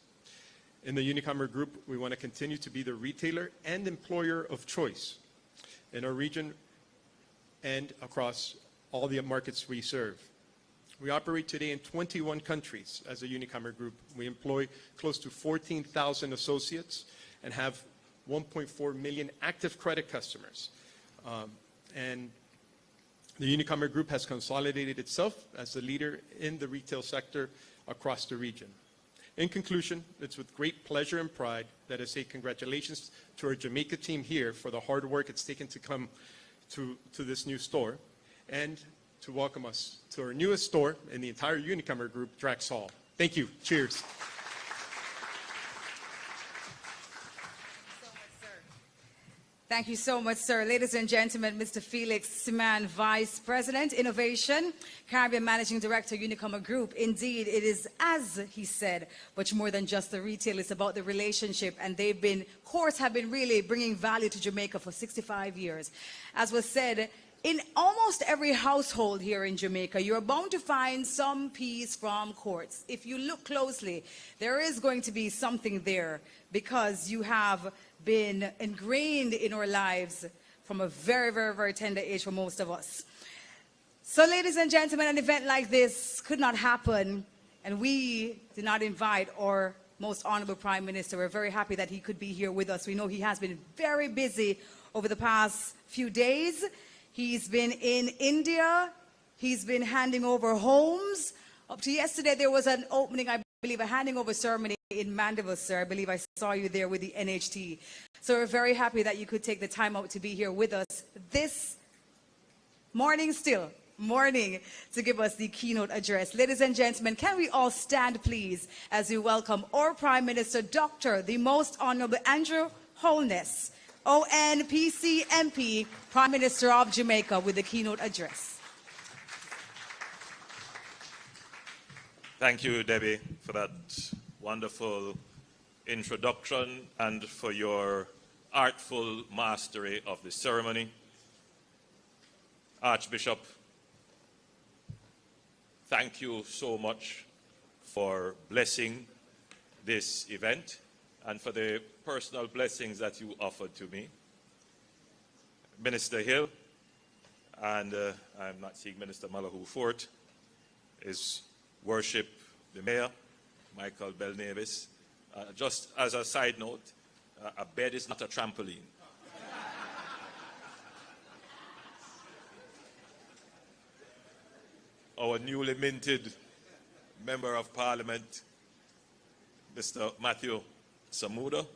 In the Unicom Group, we want to continue to be the retailer and employer of choice in our region and across all the markets we serve. We operate today in 21 countries as a Unicom Group. We employ close to 14,000 associates and have 1.4 million active credit customers. And the Unicom Group has consolidated itself as the leader in the retail sector across the region. In conclusion, it's with great pleasure and pride that I say congratulations to our Jamaica team here for the hard work it's taken to come to this new store, and to welcome us to our newest store in the entire Unicom Group, Drax Hall. Thank you. Cheers. Thank you so much, sir. Ladies and gentlemen, Mr. Felix Siman, Vice President, Innovation, Caribbean Managing Director, Unicom Group. Indeed, it is, as he said, much more than just the retail. It's about the relationship, and courts have been really bringing value to Jamaica for 65 years. As was said, in almost every household here in Jamaica, you're bound to find some piece from courts. If you look closely, there is going to be something there, because you have been ingrained in our lives from a very, very, very tender age for most of us. So, ladies and gentlemen, an event like this could not happen, and we did not invite our most honorable Prime Minister. We're very happy that he could be here with us. We know he has been very busy over the past few days. He's been in India. He's been handing over homes. Up to yesterday, there was an opening, I believe, a handing over ceremony in Mandeville, sir. I believe I saw you there with the NHT. So we're very happy that you could take the time out to be here with us this morning to give us the keynote address. Ladies and gentlemen, can we all stand, please, as we welcome our Prime Minister, Dr. the Most Honorable Andrew Holness, ONPC MP, Prime Minister of Jamaica, with the keynote address. Thank you, Debbie, for that wonderful introduction and for your artful mastery of the ceremony. Archbishop, thank you so much for blessing this event and for the personal blessings that you offered to me. Minister Hill, and I'm not seeing Minister Malahoo Fort, is worship the Mayor, Michael Belnavis. Just as a side note, a bed is not a trampoline. Our newly minted Member of Parliament, Mr. Matthew Samuda,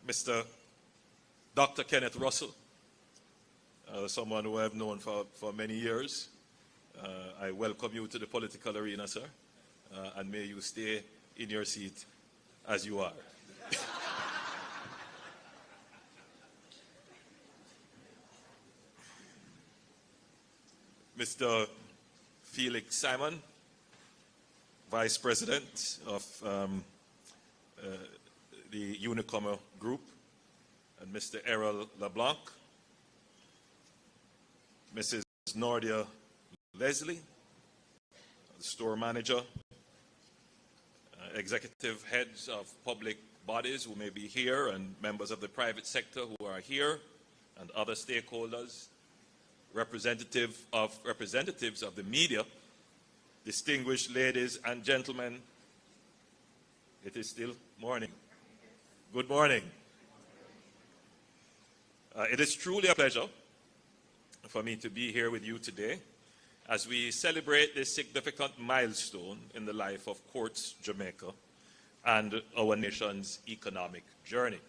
Mr. Dr. Kenneth Russell, someone who I've known for many years. I welcome you to the political arena, sir, and may you stay in your seat as you are. Mr. Felix Simon, Vice President of the Unicom Group, and Mr. Errol LeBlanc, Mrs. Nordia Leslie, the store manager, executive heads of public bodies who may be here, and members of the private sector who are here, and other stakeholders, representatives of the media, distinguished ladies and gentlemen. It is still morning. Good morning. It is truly a pleasure for me to be here with you today as we celebrate this significant milestone in the life of Quartz Jamaica and our nation's economic journey.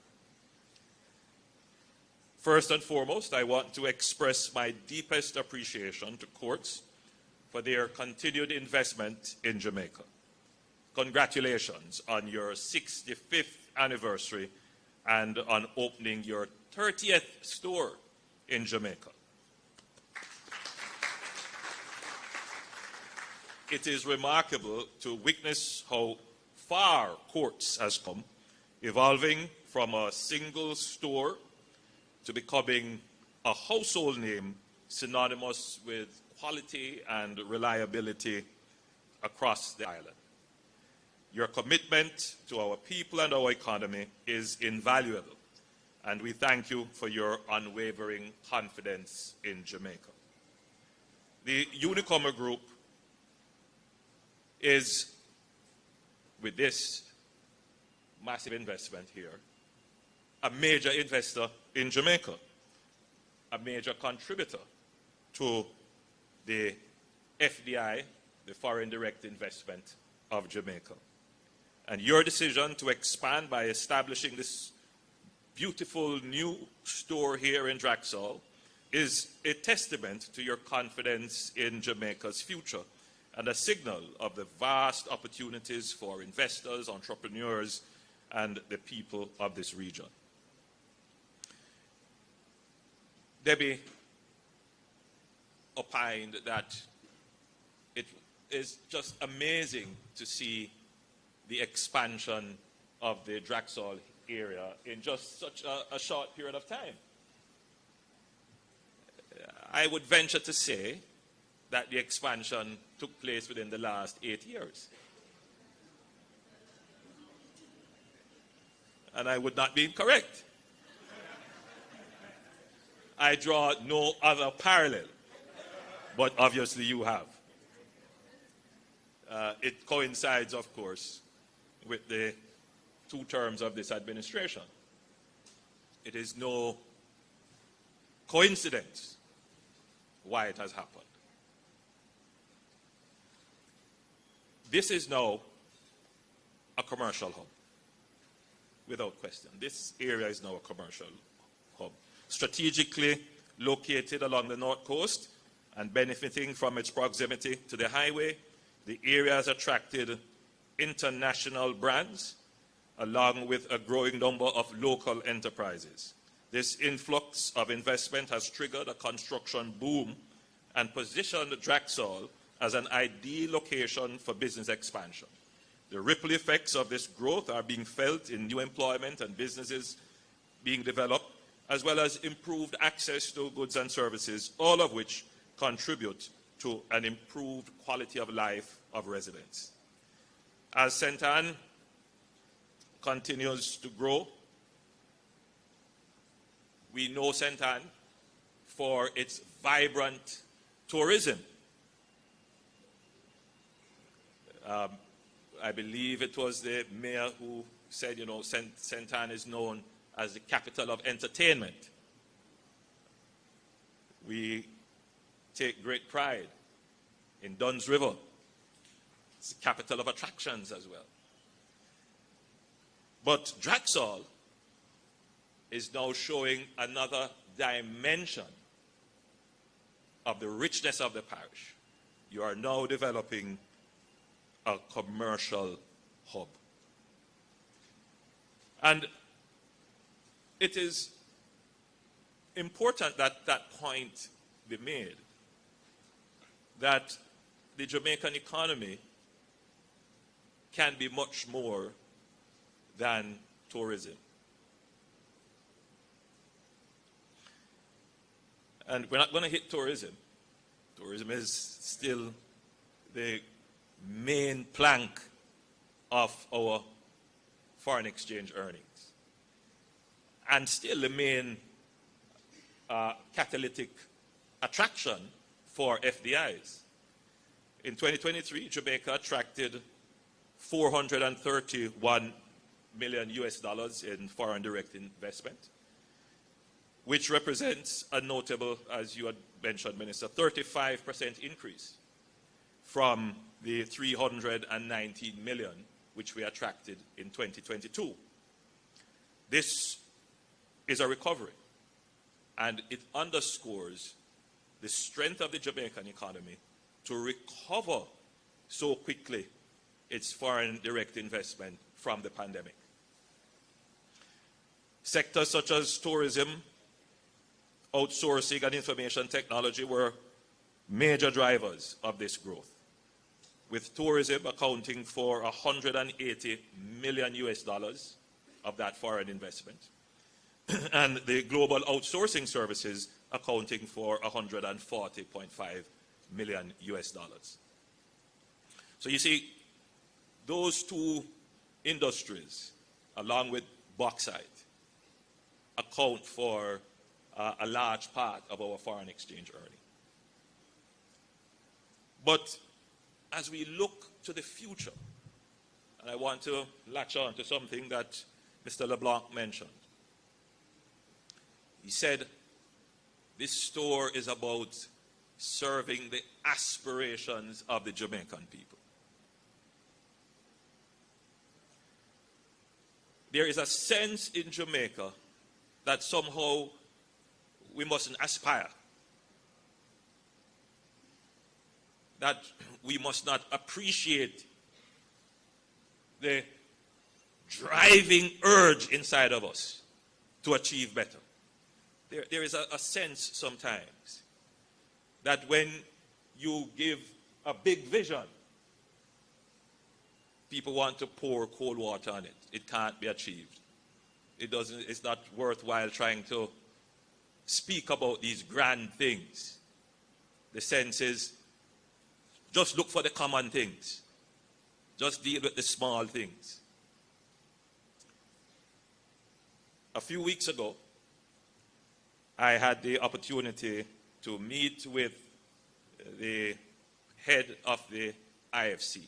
First and foremost, I want to express my deepest appreciation to Quartz for their continued investment in Jamaica. Congratulations on your 65th anniversary and on opening your 30th store in Jamaica. It is remarkable to witness how far Quartz has come, evolving from a single store to becoming a household name synonymous with quality and reliability across the island. Your commitment to our people and our economy is invaluable, and we thank you for your unwavering confidence in Jamaica. The Unicom Group is, with this massive investment here, a major investor in Jamaica, a major contributor to the FDI, the foreign direct investment of Jamaica. And your decision to expand by establishing this beautiful new store here in Drax is a testament to your confidence in Jamaica's future and a signal of the vast opportunities for investors, entrepreneurs, and the people of this region. Debbie opined that it is just amazing to see the expansion of the Draxall area in just such a short period of time. I would venture to say that the expansion took place within the last 8 years. And I would not be incorrect. I draw no other parallel, but obviously you have. It coincides, of course, with the 2 terms of this administration. It is no coincidence why it has happened. This is now a commercial hub, without question. This area is now a commercial hub, strategically located along the north coast and benefiting from its proximity to the highway. The area has attracted international brands along with a growing number of local enterprises. This influx of investment has triggered a construction boom and positioned Draxall as an ideal location for business expansion. The ripple effects of this growth are being felt in new employment and businesses being developed, as well as improved access to goods and services, all of which contribute to an improved quality of life of residents. As St. Ann continues to grow, we know St. Ann for its vibrant tourism. I believe it was the mayor who said, you know, St. Ann is known as the capital of entertainment. We take great pride in Dunn's River. It's the capital of attractions as well. But Draxall is now showing another dimension of the richness of the parish. You are now developing a commercial hub. And it is important that that point be made, that the Jamaican economy can be much more than tourism. And we're not going to hit tourism. Tourism is still the main plank of our foreign exchange earnings, and still the main catalytic attraction for FDIs. In 2023, Jamaica attracted $431 million in foreign direct investment, which represents a notable, as you had mentioned, Minister, 35% increase from the 319 million which we attracted in 2022. This is a recovery, and it underscores the strength of the Jamaican economy to recover so quickly its foreign direct investment from the pandemic. Sectors such as tourism, outsourcing, and information technology were major drivers of this growth, with tourism accounting for 180 million US dollars of that foreign investment, and the global outsourcing services accounting for 140.5 million US dollars. So you see, those two industries, along with bauxite, account for a large part of our foreign exchange earning. But as we look to the future, and I want to latch on to something that Mr. LeBlanc mentioned. He said, this store is about serving the aspirations of the Jamaican people. There is a sense in Jamaica that somehow we mustn't aspire, that we must not appreciate the driving urge inside of us to achieve better. There is a sense sometimes that when you give a big vision, people want to pour cold water on it. It can't be achieved. It's not worthwhile trying to speak about these grand things. The sense is, just look for the common things. Just deal with the small things. A few weeks ago, I had the opportunity to meet with the head of the IFC,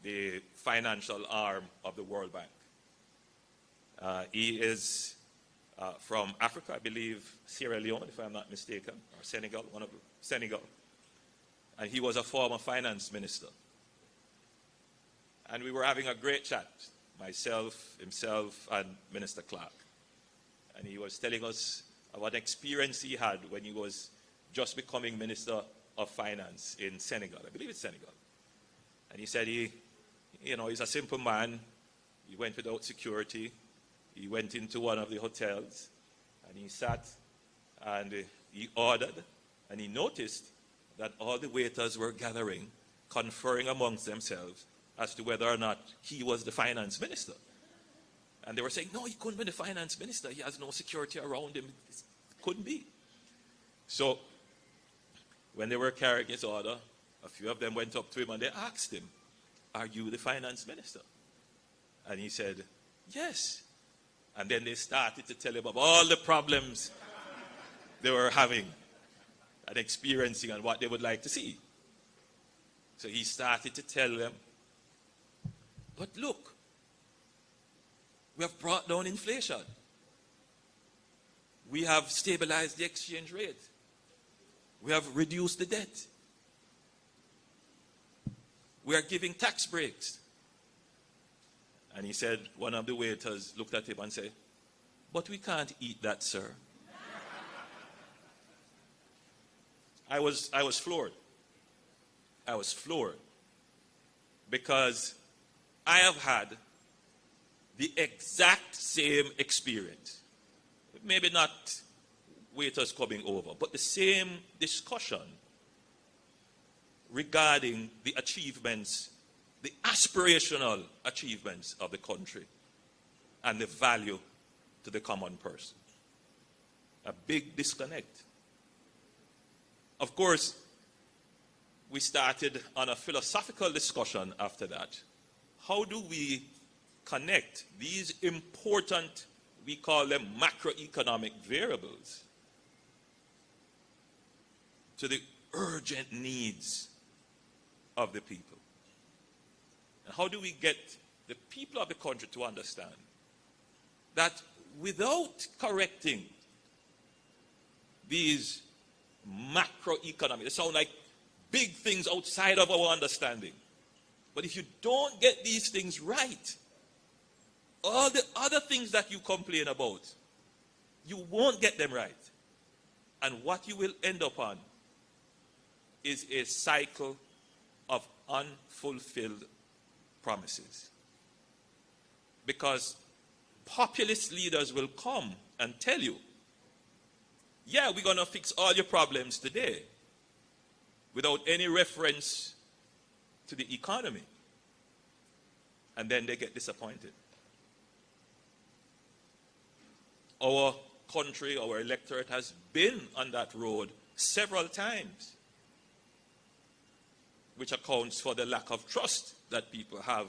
the financial arm of the World Bank. He is from Africa, I believe Sierra Leone, if I'm not mistaken, or Senegal, Senegal. And he was a former finance minister. And we were having a great chat, myself, himself, and Minister Clark. And he was telling us what experience he had when he was just becoming Minister of Finance in Senegal. I believe it's Senegal. And he said he's a simple man. He went without security. He went into one of the hotels and he sat and he ordered, and he noticed that all the waiters were gathering, conferring amongst themselves as to whether or not he was the finance minister. And they were saying, no, he couldn't be the finance minister. He has no security around him. It couldn't be. So when they were carrying his order, a few of them went up to him and they asked him, are you the finance minister? And he said, yes. And then they started to tell him about all the problems they were having and experiencing and what they would like to see. So he started to tell them, but look, we have brought down inflation. We have stabilized the exchange rate. We have reduced the debt. We are giving tax breaks. And he said, one of the waiters looked at him and said, but we can't eat that, sir. I was floored. I was floored because I have had the exact same experience. Maybe not waiters coming over, but the same discussion regarding the achievements, the aspirational achievements of the country and the value to the common person. A big disconnect. Of course, we started on a philosophical discussion after that. How do we connect these important, we call them macroeconomic variables, to the urgent needs of the people? And how do we get the people of the country to understand that without correcting these macroeconomic, they sound like big things outside of our understanding. But if you don't get these things right, all the other things that you complain about, you won't get them right. And what you will end up on is a cycle of unfulfilled promises. Because populist leaders will come and tell you, yeah, we're going to fix all your problems today, without any reference to the economy. And then they get disappointed. Our country, our electorate has been on that road several times, which accounts for the lack of trust that people have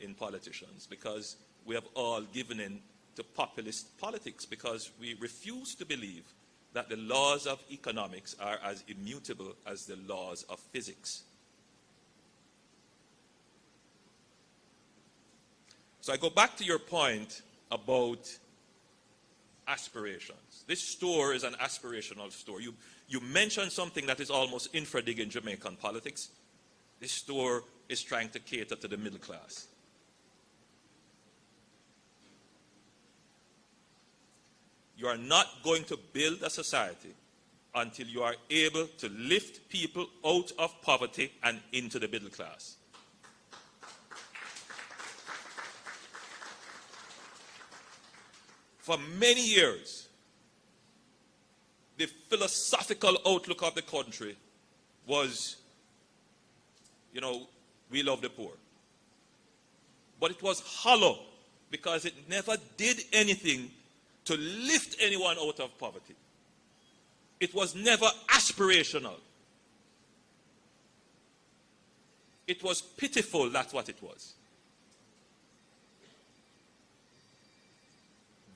in politicians, because we have all given in to populist politics, because we refuse to believe that the laws of economics are as immutable as the laws of physics. So I go back to your point about aspirations. This store is an aspirational store. You mentioned something that is almost infradig in Jamaican politics. This store is trying to cater to the middle class. You are not going to build a society until you are able to lift people out of poverty and into the middle class. For many years, the philosophical outlook of the country was, you know, we love the poor. But it was hollow, because it never did anything to lift anyone out of poverty. It was never aspirational. It was pitiful, that's what it was.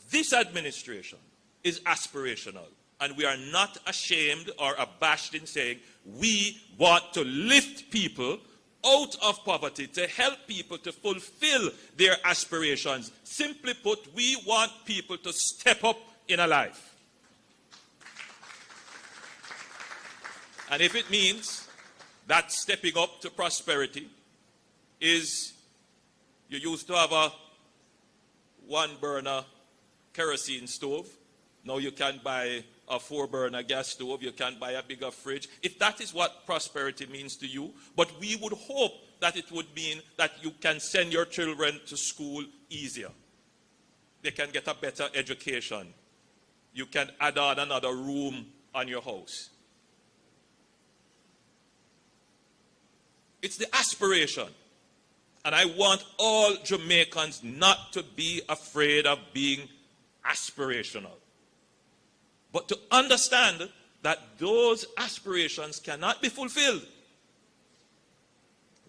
This administration is aspirational, and we are not ashamed or abashed in saying we want to lift people out of poverty, to help people to fulfill their aspirations. Simply put, we want people to step up in a life. And if it means that stepping up to prosperity is, you used to have a one-burner kerosene stove, now you can buy a 4-burner gas stove, you can buy a bigger fridge. If that is what prosperity means to you, but we would hope that it would mean that you can send your children to school easier. They can get a better education. You can add on another room on your house. It's the aspiration. And I want all Jamaicans not to be afraid of being aspirational, but to understand that those aspirations cannot be fulfilled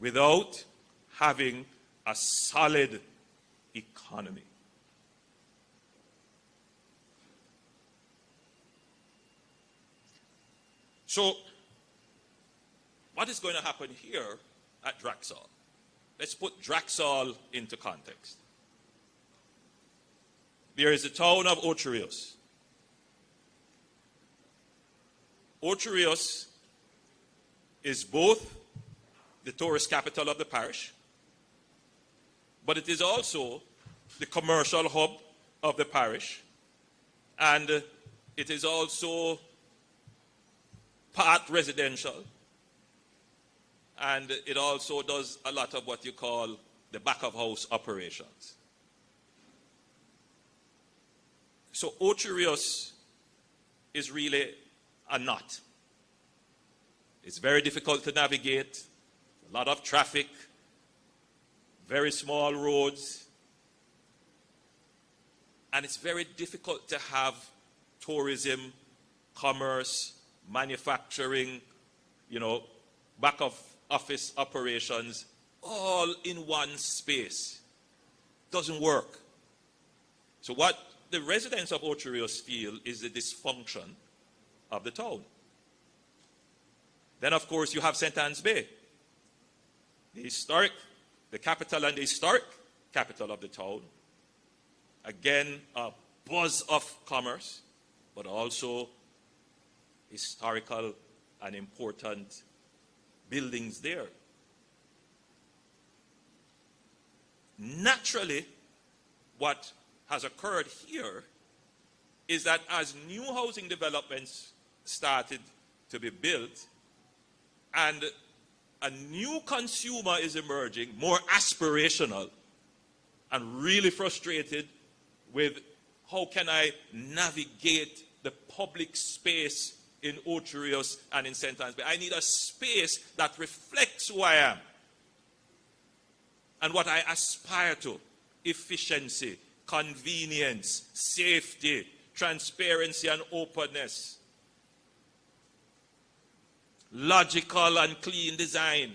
without having a solid economy. So, what is going to happen here at Drax? Let's put Drax into context. There is the town of Ocho Rios. Ocho Rios is both the tourist capital of the parish, but it is also the commercial hub of the parish, and it is also part residential, and it also does a lot of what you call the back of house operations. So Ocho Rios is really a knot. It's very difficult to navigate, a lot of traffic, very small roads, and it's very difficult to have tourism, commerce, manufacturing, back of office operations all in one space. Doesn't work. So what the residents of Ocho Rios feel is the dysfunction of the town. Then, of course, you have St. Anne's Bay, the capital and the historic capital of the town. Again, a buzz of commerce, but also historical and important buildings there. Naturally, what has occurred here is that as new housing developments started to be built and a new consumer is emerging, more aspirational and really frustrated with how can I navigate the public space in Ocho Rios and in St. Anne's Bay. I need a space that reflects who I am and what I aspire to. Efficiency, convenience, safety, transparency and openness, logical and clean design,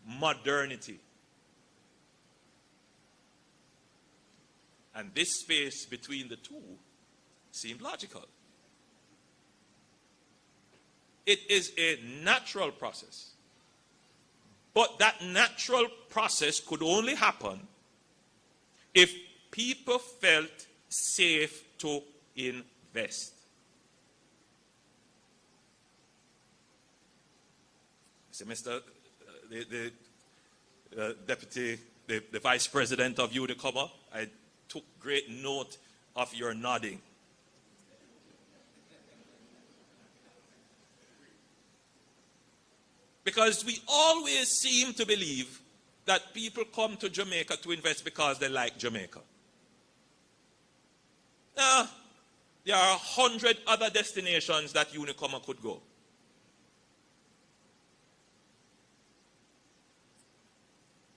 modernity. And this space between the two seemed logical. It is a natural process. But that natural process could only happen if people felt safe to invest. So, Mr. Deputy, the Vice President of Unicom, I took great note of your nodding. Because we always seem to believe that people come to Jamaica to invest because they like Jamaica. Now, there are 100 other destinations that Unicom could go.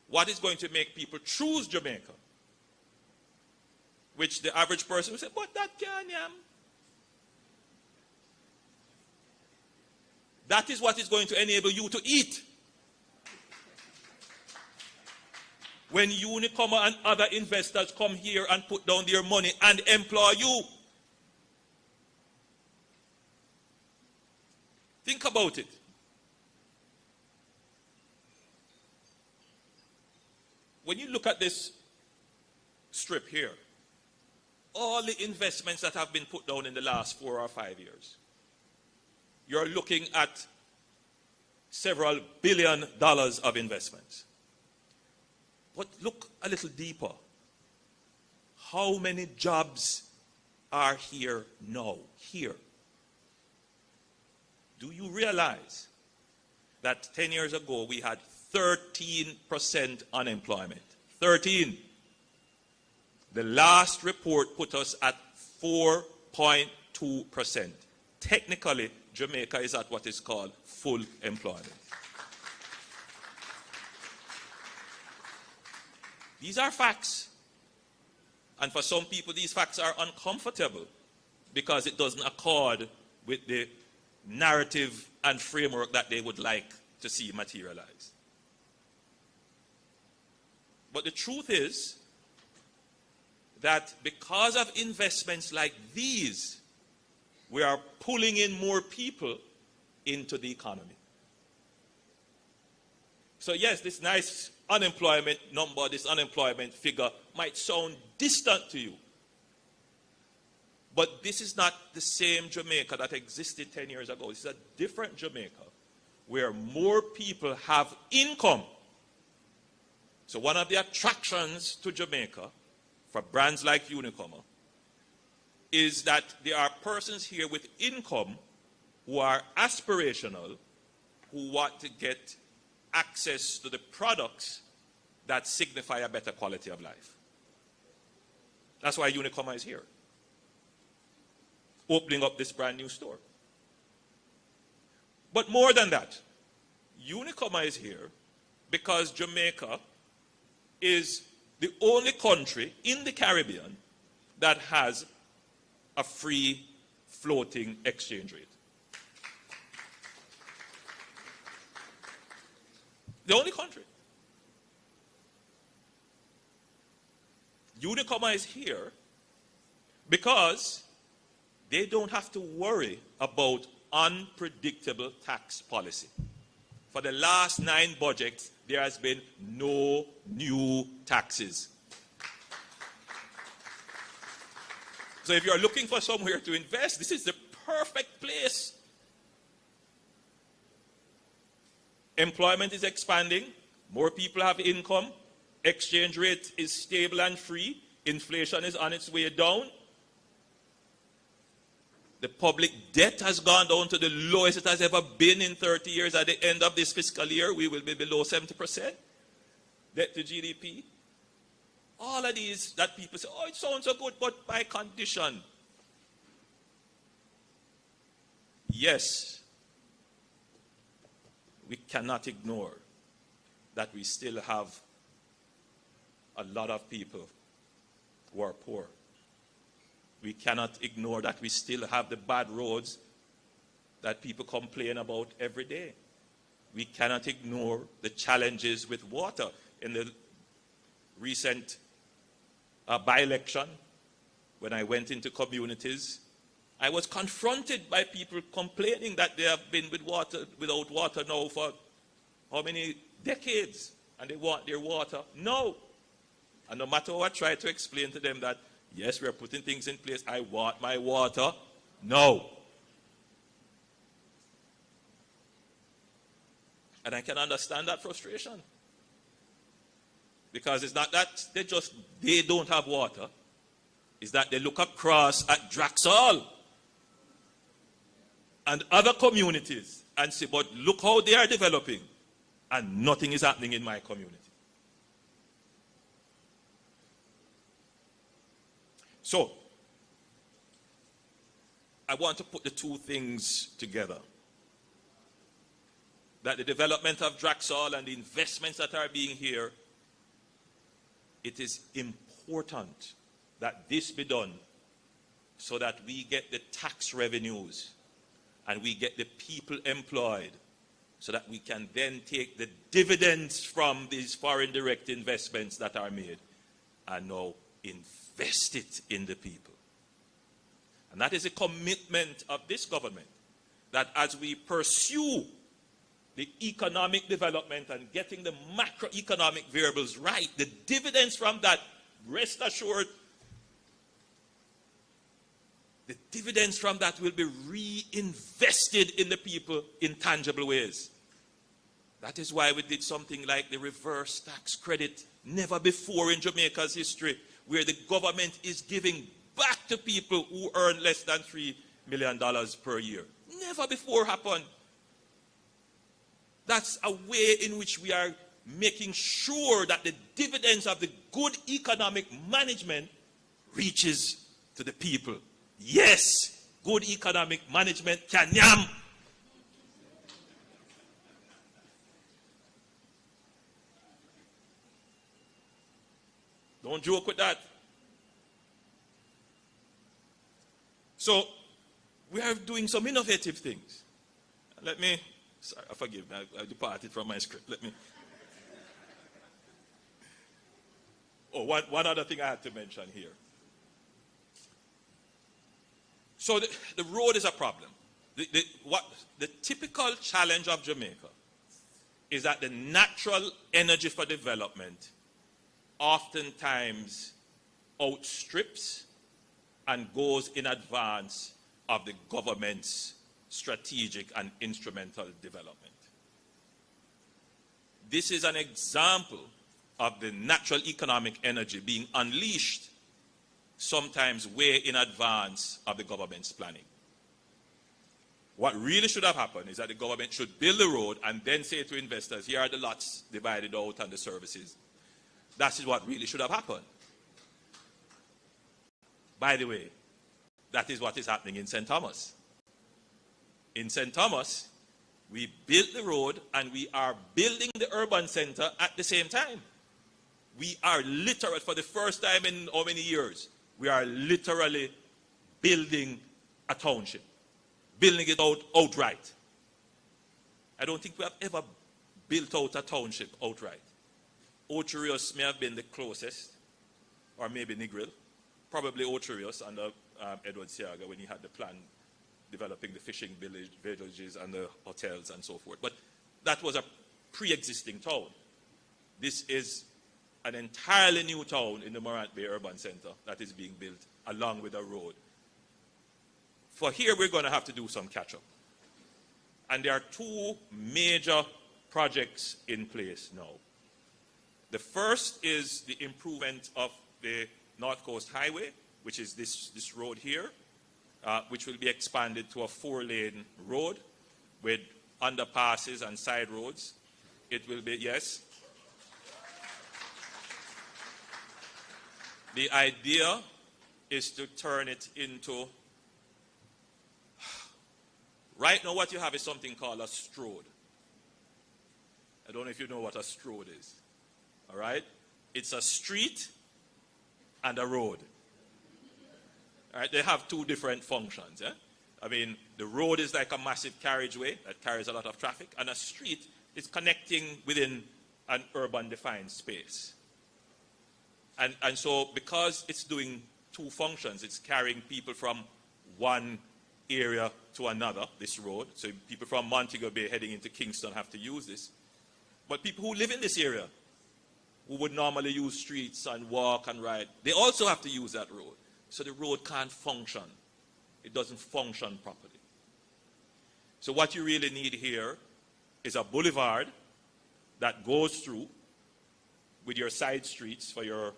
What is going to make people choose Jamaica? Which the average person will say, but that can't yam. That is what is going to enable you to eat. When Unicom and other investors come here and put down their money and employ you. Think about it. When you look at this strip here, all the investments that have been put down in the last 4 or 5 years, you're looking at several $billions of investments. But look a little deeper. How many jobs are here now? Here. Do you realize that 10 years ago we had 13% unemployment? 13. The last report put us at 4.2%. Technically, Jamaica is at what is called full employment. These are facts. And for some people, these facts are uncomfortable because it doesn't accord with the narrative and framework that they would like to see materialize. But the truth is that because of investments like these, we are pulling in more people into the economy. So yes, this nice unemployment number, this unemployment figure might sound distant to you. But this is not the same Jamaica that existed 10 years ago. This is a different Jamaica where more people have income. So one of the attractions to Jamaica for brands like Unicom is that there are persons here with income who are aspirational, who want to get access to the products that signify a better quality of life. That's why Unicom is here, opening up this brand new store. But more than that, Unicom is here because Jamaica is the only country in the Caribbean that has a free floating exchange rate. The only country. Unicom is here because they don't have to worry about unpredictable tax policy. For the last 9 budgets, there has been no new taxes. So if you're looking for somewhere to invest, this is the perfect place. Employment is expanding, more people have income, exchange rate is stable and free, inflation is on its way down. The public debt has gone down to the lowest it has ever been in 30 years. At the end of this fiscal year, we will be below 70% debt to GDP. All of these that people say, oh, it sounds so good, but by condition. Yes, we cannot ignore that we still have a lot of people who are poor. We cannot ignore that we still have the bad roads that people complain about every day. We cannot ignore the challenges with water. In the recent by-election, when I went into communities, I was confronted by people complaining that they have been without water now for how many decades, and they want their water now. And no matter what I try to explain to them that, yes, we are putting things in place, I want my water now. And I can understand that frustration. Because it's not that they don't have water. It's that they look across at Drax and other communities and say, but look how they are developing, and nothing is happening in my community. So, I want to put the two things together. That the development of Draxall and the investments that are being here, it is important that this be done so that we get the tax revenues and we get the people employed so that we can then take the dividends from these foreign direct investments that are made and now invest it in the people. And that is a commitment of this government, that as we pursue the economic development and getting the macroeconomic variables right, the dividends from that, rest assured, the dividends from that will be reinvested in the people in tangible ways. That is why we did something like the reverse tax credit, never before in Jamaica's history, where the government is giving back to people who earn less than $3 million per year. Never before happened. That's a way in which we are making sure that the dividends of the good economic management reaches to the people. Yes, good economic management can yam. Don't joke with that. So, we are doing some innovative things. Let me, sorry, forgive me, I departed from my script. Let me. Oh, one other thing I had to mention here. So the road is a problem. The typical challenge of Jamaica is that the natural energy for development oftentimes outstrips and goes in advance of the government's strategic and instrumental development. This is an example of the natural economic energy being unleashed sometimes way in advance of the government's planning. What really should have happened is that the government should build the road and then say to investors, here are the lots divided out and the services. That is what really should have happened. By the way, that is what is happening in St. Thomas. In St. Thomas, we built the road and we are building the urban center at the same time. We are literally, for the first time in how many years, we are literally building a township. Building it out outright. I don't think we have ever built out a township outright. Ocherios may have been the closest, or maybe Negril. Probably Ocherios under Edward Siaga when he had the plan developing the fishing villages and the hotels and so forth. But that was a pre-existing town. This is an entirely new town in the Morant Bay Urban Center that is being built along with a road. For here, we're going to have to do some catch-up. And there are two major projects in place now. The first is the improvement of the North Coast Highway, which is this road here, which will be expanded to a 4-lane road with underpasses and side roads. It will be, yes. the idea is to turn it into, right now what you have is something called a stroad. I don't know if you know what a stroad is. All right? It's a street and a road. All right? They have two different functions. Eh? I mean, the road is like a massive carriageway that carries a lot of traffic, and a street is connecting within an urban defined space. And so because it's doing two functions, it's carrying people from one area to another, this road. So people from Montego Bay heading into Kingston have to use this. But people who live in this area, who would normally use streets and walk and ride, they also have to use that road. So the road can't function. It doesn't function properly. So what you really need here is a boulevard that goes through with your side streets for your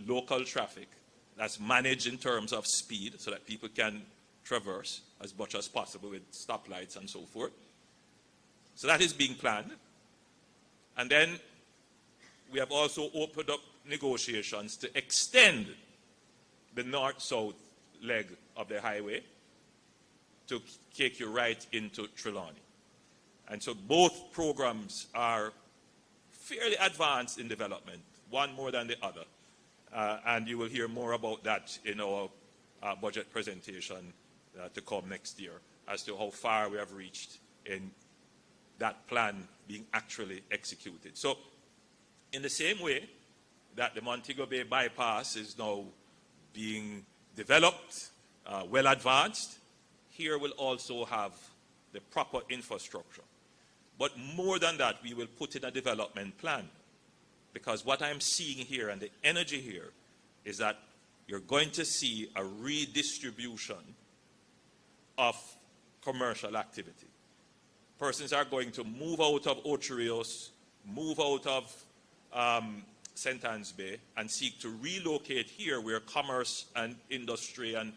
local traffic, that's managed in terms of speed so that people can traverse as much as possible with stoplights and so forth. So that is being planned. And then we have also opened up negotiations to extend the north-south leg of the highway to take you right into Trelawney. And so both programs are fairly advanced in development, one more than the other. And you will hear more about that in our budget presentation to come next year as to how far we have reached in that plan being actually executed. So in the same way that the Montego Bay bypass is now being developed, well advanced, here we'll also have the proper infrastructure. But more than that, we will put in a development plan. Because what I'm seeing here and the energy here is that you're going to see a redistribution of commercial activity. Persons are going to move out of Ocho Rios, move out of St. Anne's Bay, and seek to relocate here where commerce and industry and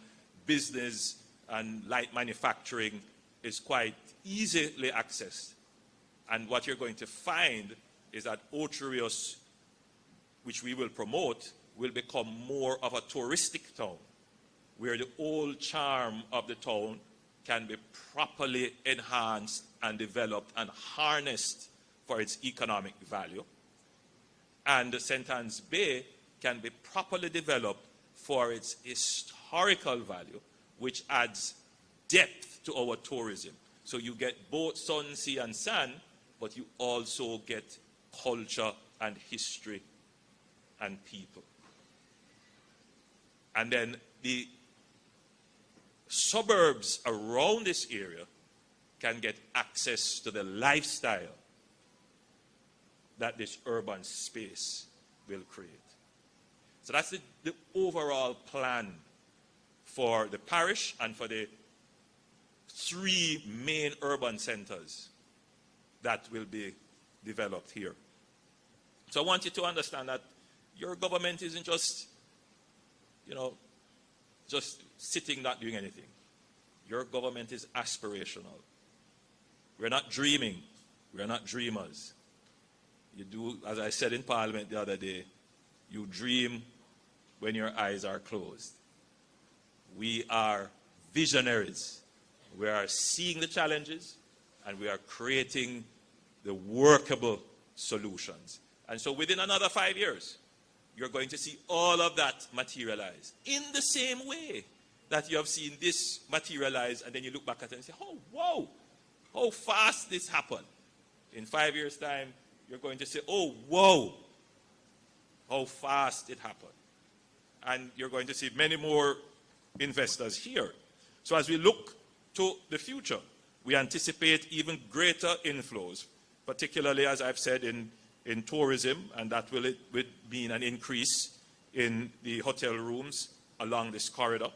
business and light manufacturing is quite easily accessed. And what you're going to find is that Ocho Rios, which we will promote, will become more of a touristic town, where the old charm of the town can be properly enhanced and developed and harnessed for its economic value. And St. Anne's Bay can be properly developed for its historical value, which adds depth to our tourism. So you get both sun, sea, and sand, but you also get culture and history and people. And then the suburbs around this area can get access to the lifestyle that this urban space will create. So that's the overall plan for the parish and for the three main urban centers that will be developed here. So I want you to understand that your government isn't just, just sitting not doing anything. Your government is aspirational. We're not dreaming. We're not dreamers. You do, as I said in Parliament the other day, you dream when your eyes are closed. We are visionaries. We are seeing the challenges and we are creating the workable solutions. And so within another 5 years, you're going to see all of that materialize in the same way that you have seen this materialize, and then you look back at it and say, oh, whoa, how fast this happened. In 5 years' time, you're going to say, oh, whoa, how fast it happened. And you're going to see many more investors here. So as we look to the future, we anticipate even greater inflows, particularly, as I've said, in tourism, and that will mean an increase in the hotel rooms along this corridor.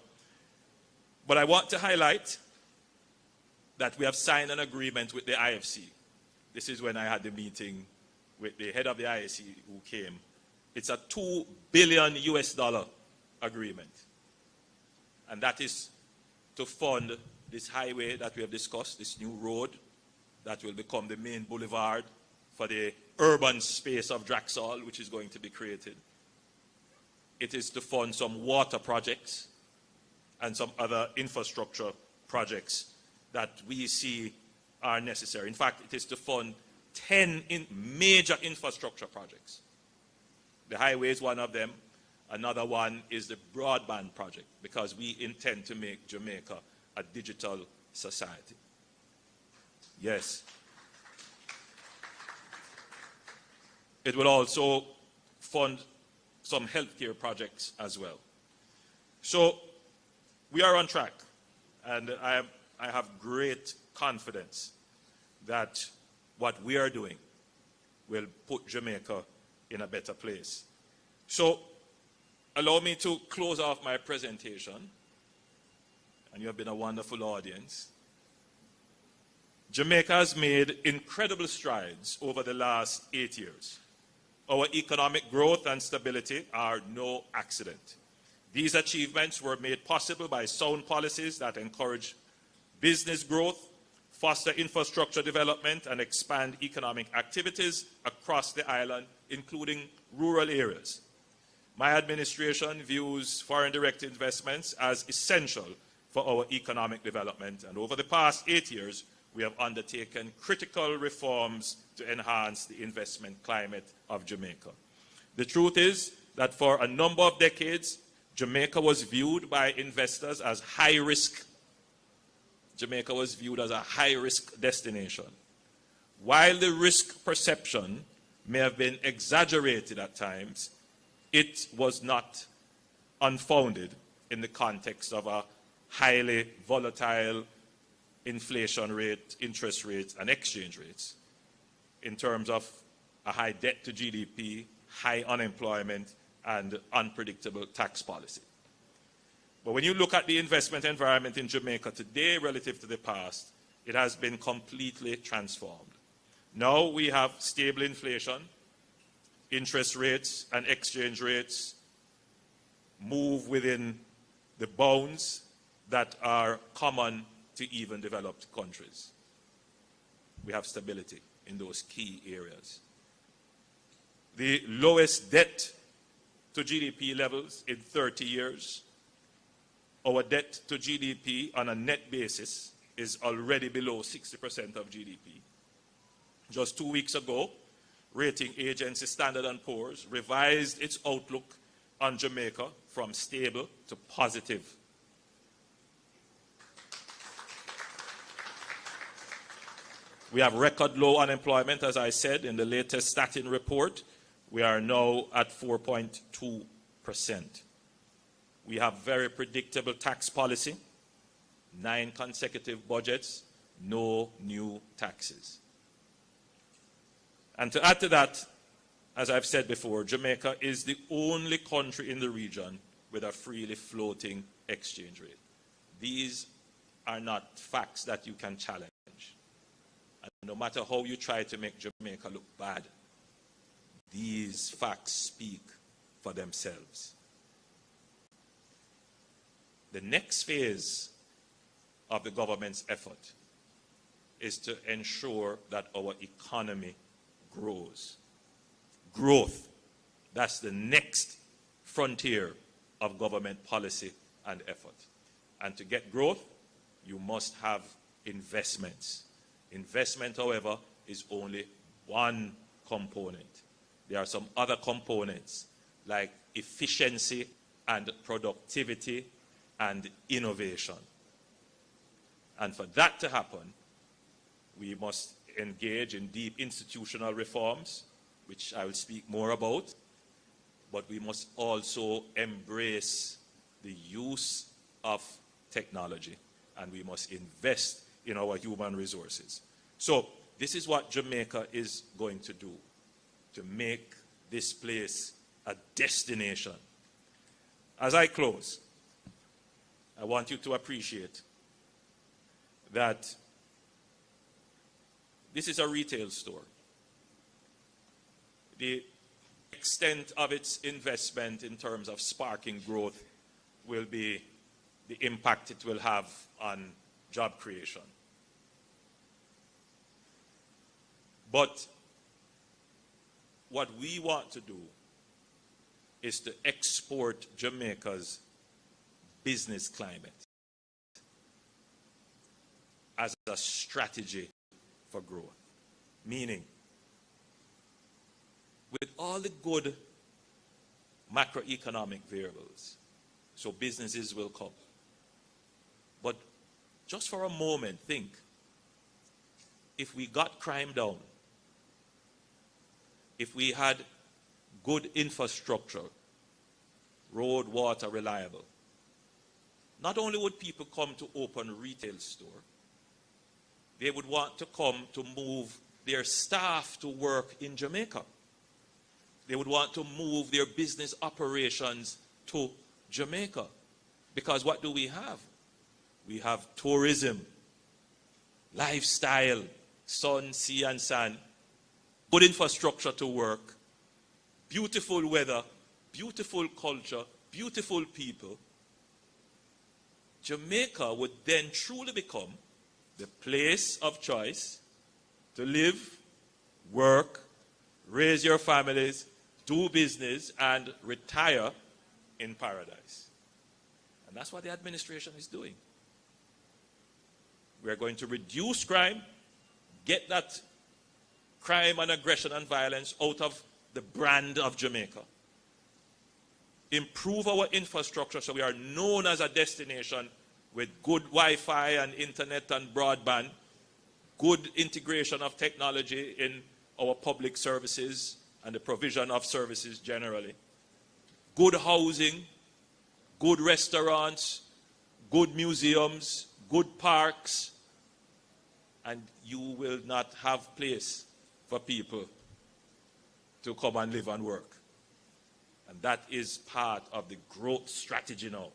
But I want to highlight that we have signed an agreement with the IFC. This is when I had the meeting with the head of the IFC who came. It's a $2 billion agreement. And that is to fund this highway that we have discussed, this new road that will become the main boulevard for the urban space of Drax, which is going to be created. it is to fund some water projects and some other infrastructure projects that we see are necessary. In fact, it is to fund 10 major infrastructure projects. The highway is one of them. Another one is the broadband project, because we intend to make Jamaica a digital society. Yes. It will also fund some healthcare projects as well. So we are on track, and I have great confidence that what we are doing will put Jamaica in a better place. So allow me to close off my presentation, and you have been a wonderful audience. Jamaica has made incredible strides over the last 8 years. Our economic growth and stability are no accident. These achievements were made possible by sound policies that encourage business growth, foster infrastructure development, and expand economic activities across the island, including rural areas. My administration views foreign direct investments as essential for our economic development, and over the past 8 years, we have undertaken critical reforms to enhance the investment climate of Jamaica. The truth is that for a number of decades, Jamaica was viewed by investors as high risk. Jamaica was viewed as a high risk destination. While the risk perception may have been exaggerated at times, it was not unfounded in the context of a highly volatile inflation rate, interest rates, and exchange rates, in terms of a high debt to GDP, high unemployment, and unpredictable tax policy. But when you look at the investment environment in Jamaica today relative to the past, it has been completely transformed. Now we have stable inflation, interest rates and exchange rates move within the bounds that are common to even developed countries. We have stability in those key areas. The lowest debt to GDP levels in 30 years. Our debt to GDP on a net basis is already below 60% of GDP. Just 2 weeks ago, rating agency Standard & Poor's revised its outlook on Jamaica from stable to positive. We have record low unemployment, as I said, in the latest Statin report. We are now at 4.2%. We have very predictable tax policy, 9 consecutive budgets, no new taxes. And to add to that, as I've said before, Jamaica is the only country in the region with a freely floating exchange rate. These are not facts that you can challenge. And no matter how you try to make Jamaica look bad, these facts speak for themselves. The next phase of the government's effort is to ensure that our economy grows. Growth, that's the next frontier of government policy and effort. And to get growth, you must have investments. Investment, however, is only one component. There are some other components like efficiency and productivity and innovation. And for that to happen, we must engage in deep institutional reforms, which I will speak more about, but we must also embrace the use of technology, and we must invest in our human resources. So this is what Jamaica is going to do to make this place a destination. As I close, I want you to appreciate that this is a retail store. The extent of its investment in terms of sparking growth will be the impact it will have on job creation. But what we want to do is to export Jamaica's business climate as a strategy for growth. Meaning, with all the good macroeconomic variables, so businesses will come. But just for a moment, think, if we got crime down, if we had good infrastructure, road, water, reliable, not only would people come to open a retail store, they would want to come to move their staff to work in Jamaica. They would want to move their business operations to Jamaica. Because what do we have? We have tourism, lifestyle, sun, sea and sand, good infrastructure to work, beautiful weather, beautiful culture, beautiful people. Jamaica would then truly become the place of choice to live, work, raise your families, do business, and retire in paradise. And that's what the administration is doing. We are going to reduce crime, get that crime and aggression and violence out of the brand of Jamaica. Improve our infrastructure so we are known as a destination with good Wi-Fi and internet and broadband, good integration of technology in our public services and the provision of services generally, good housing, good restaurants, good museums, good parks, and you will not have place for people to come and live and work. And that is part of the growth strategy now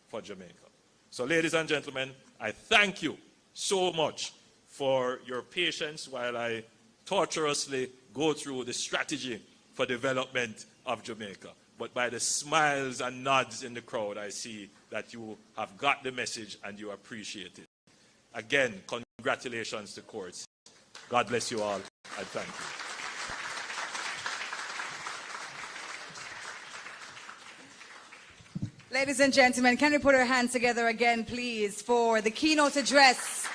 for Jamaica. So ladies and gentlemen, I thank you so much for your patience while I tortuously go through the strategy for development of Jamaica. But by the smiles and nods in the crowd, I see that you have got the message and you appreciate it. Again, congratulations to courts. God bless you all, and thank you. Ladies and gentlemen, can we put our hands together again, please, for the keynote address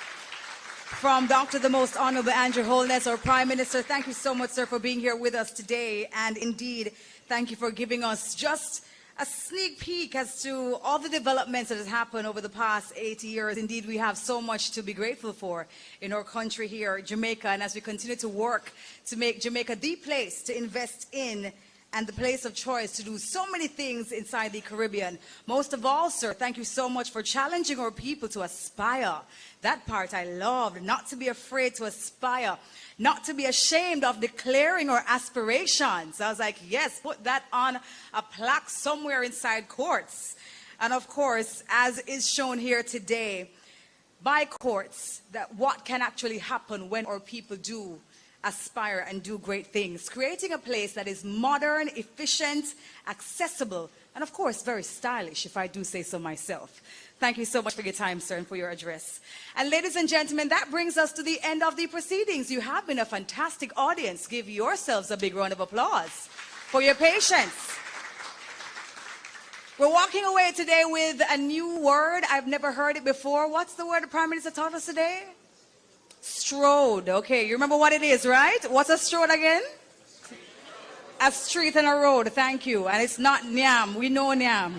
from Dr. the Most Honorable Andrew Holness, our Prime Minister. Thank you so much, sir, for being here with us today. And indeed, thank you for giving us just a sneak peek as to all the developments that has happened over the past 80 years. Indeed, we have so much to be grateful for in our country here, Jamaica. And as we continue to work to make Jamaica the place to invest in and the place of choice to do so many things inside the Caribbean. Most of all, sir, thank you so much for challenging our people to aspire. That part I loved, not to be afraid to aspire, not to be ashamed of declaring our aspirations. I was like, yes, put that on a plaque somewhere inside courts. And of course, as is shown here today, by courts, that what can actually happen when our people do aspire and do great things, creating a place that is modern, efficient, accessible, and of course, very stylish, if I do say so myself. Thank you so much for your time, sir, and for your address. And ladies and gentlemen, that brings us to the end of the proceedings. You have been a fantastic audience. Give yourselves a big round of applause for your patience. We're walking away today with a new word. I've never heard it before. What's the word the Prime Minister taught us today? Strode. Okay, you remember what it is, right? What's a strode again? A street and a road. Thank you. And it's not nyam. We know nyam.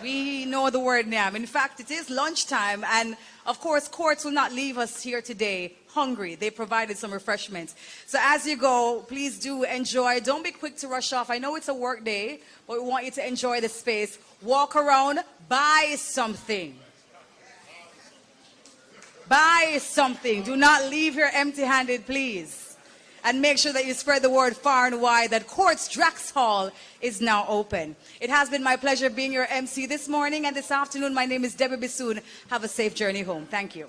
We know the word nyam. In fact, it is lunchtime, and of course, courts will not leave us here today hungry. They provided some refreshments. So as you go, please do enjoy. Don't be quick to rush off. I know it's a work day, but we want you to enjoy the space. Walk around, buy something. Buy something. Do not leave here empty-handed, please. And make sure that you spread the word far and wide that Courts Drax Hall is now open. It has been my pleasure being your MC this morning and this afternoon. My name is Debbie Bissoon. Have a safe journey home. Thank you.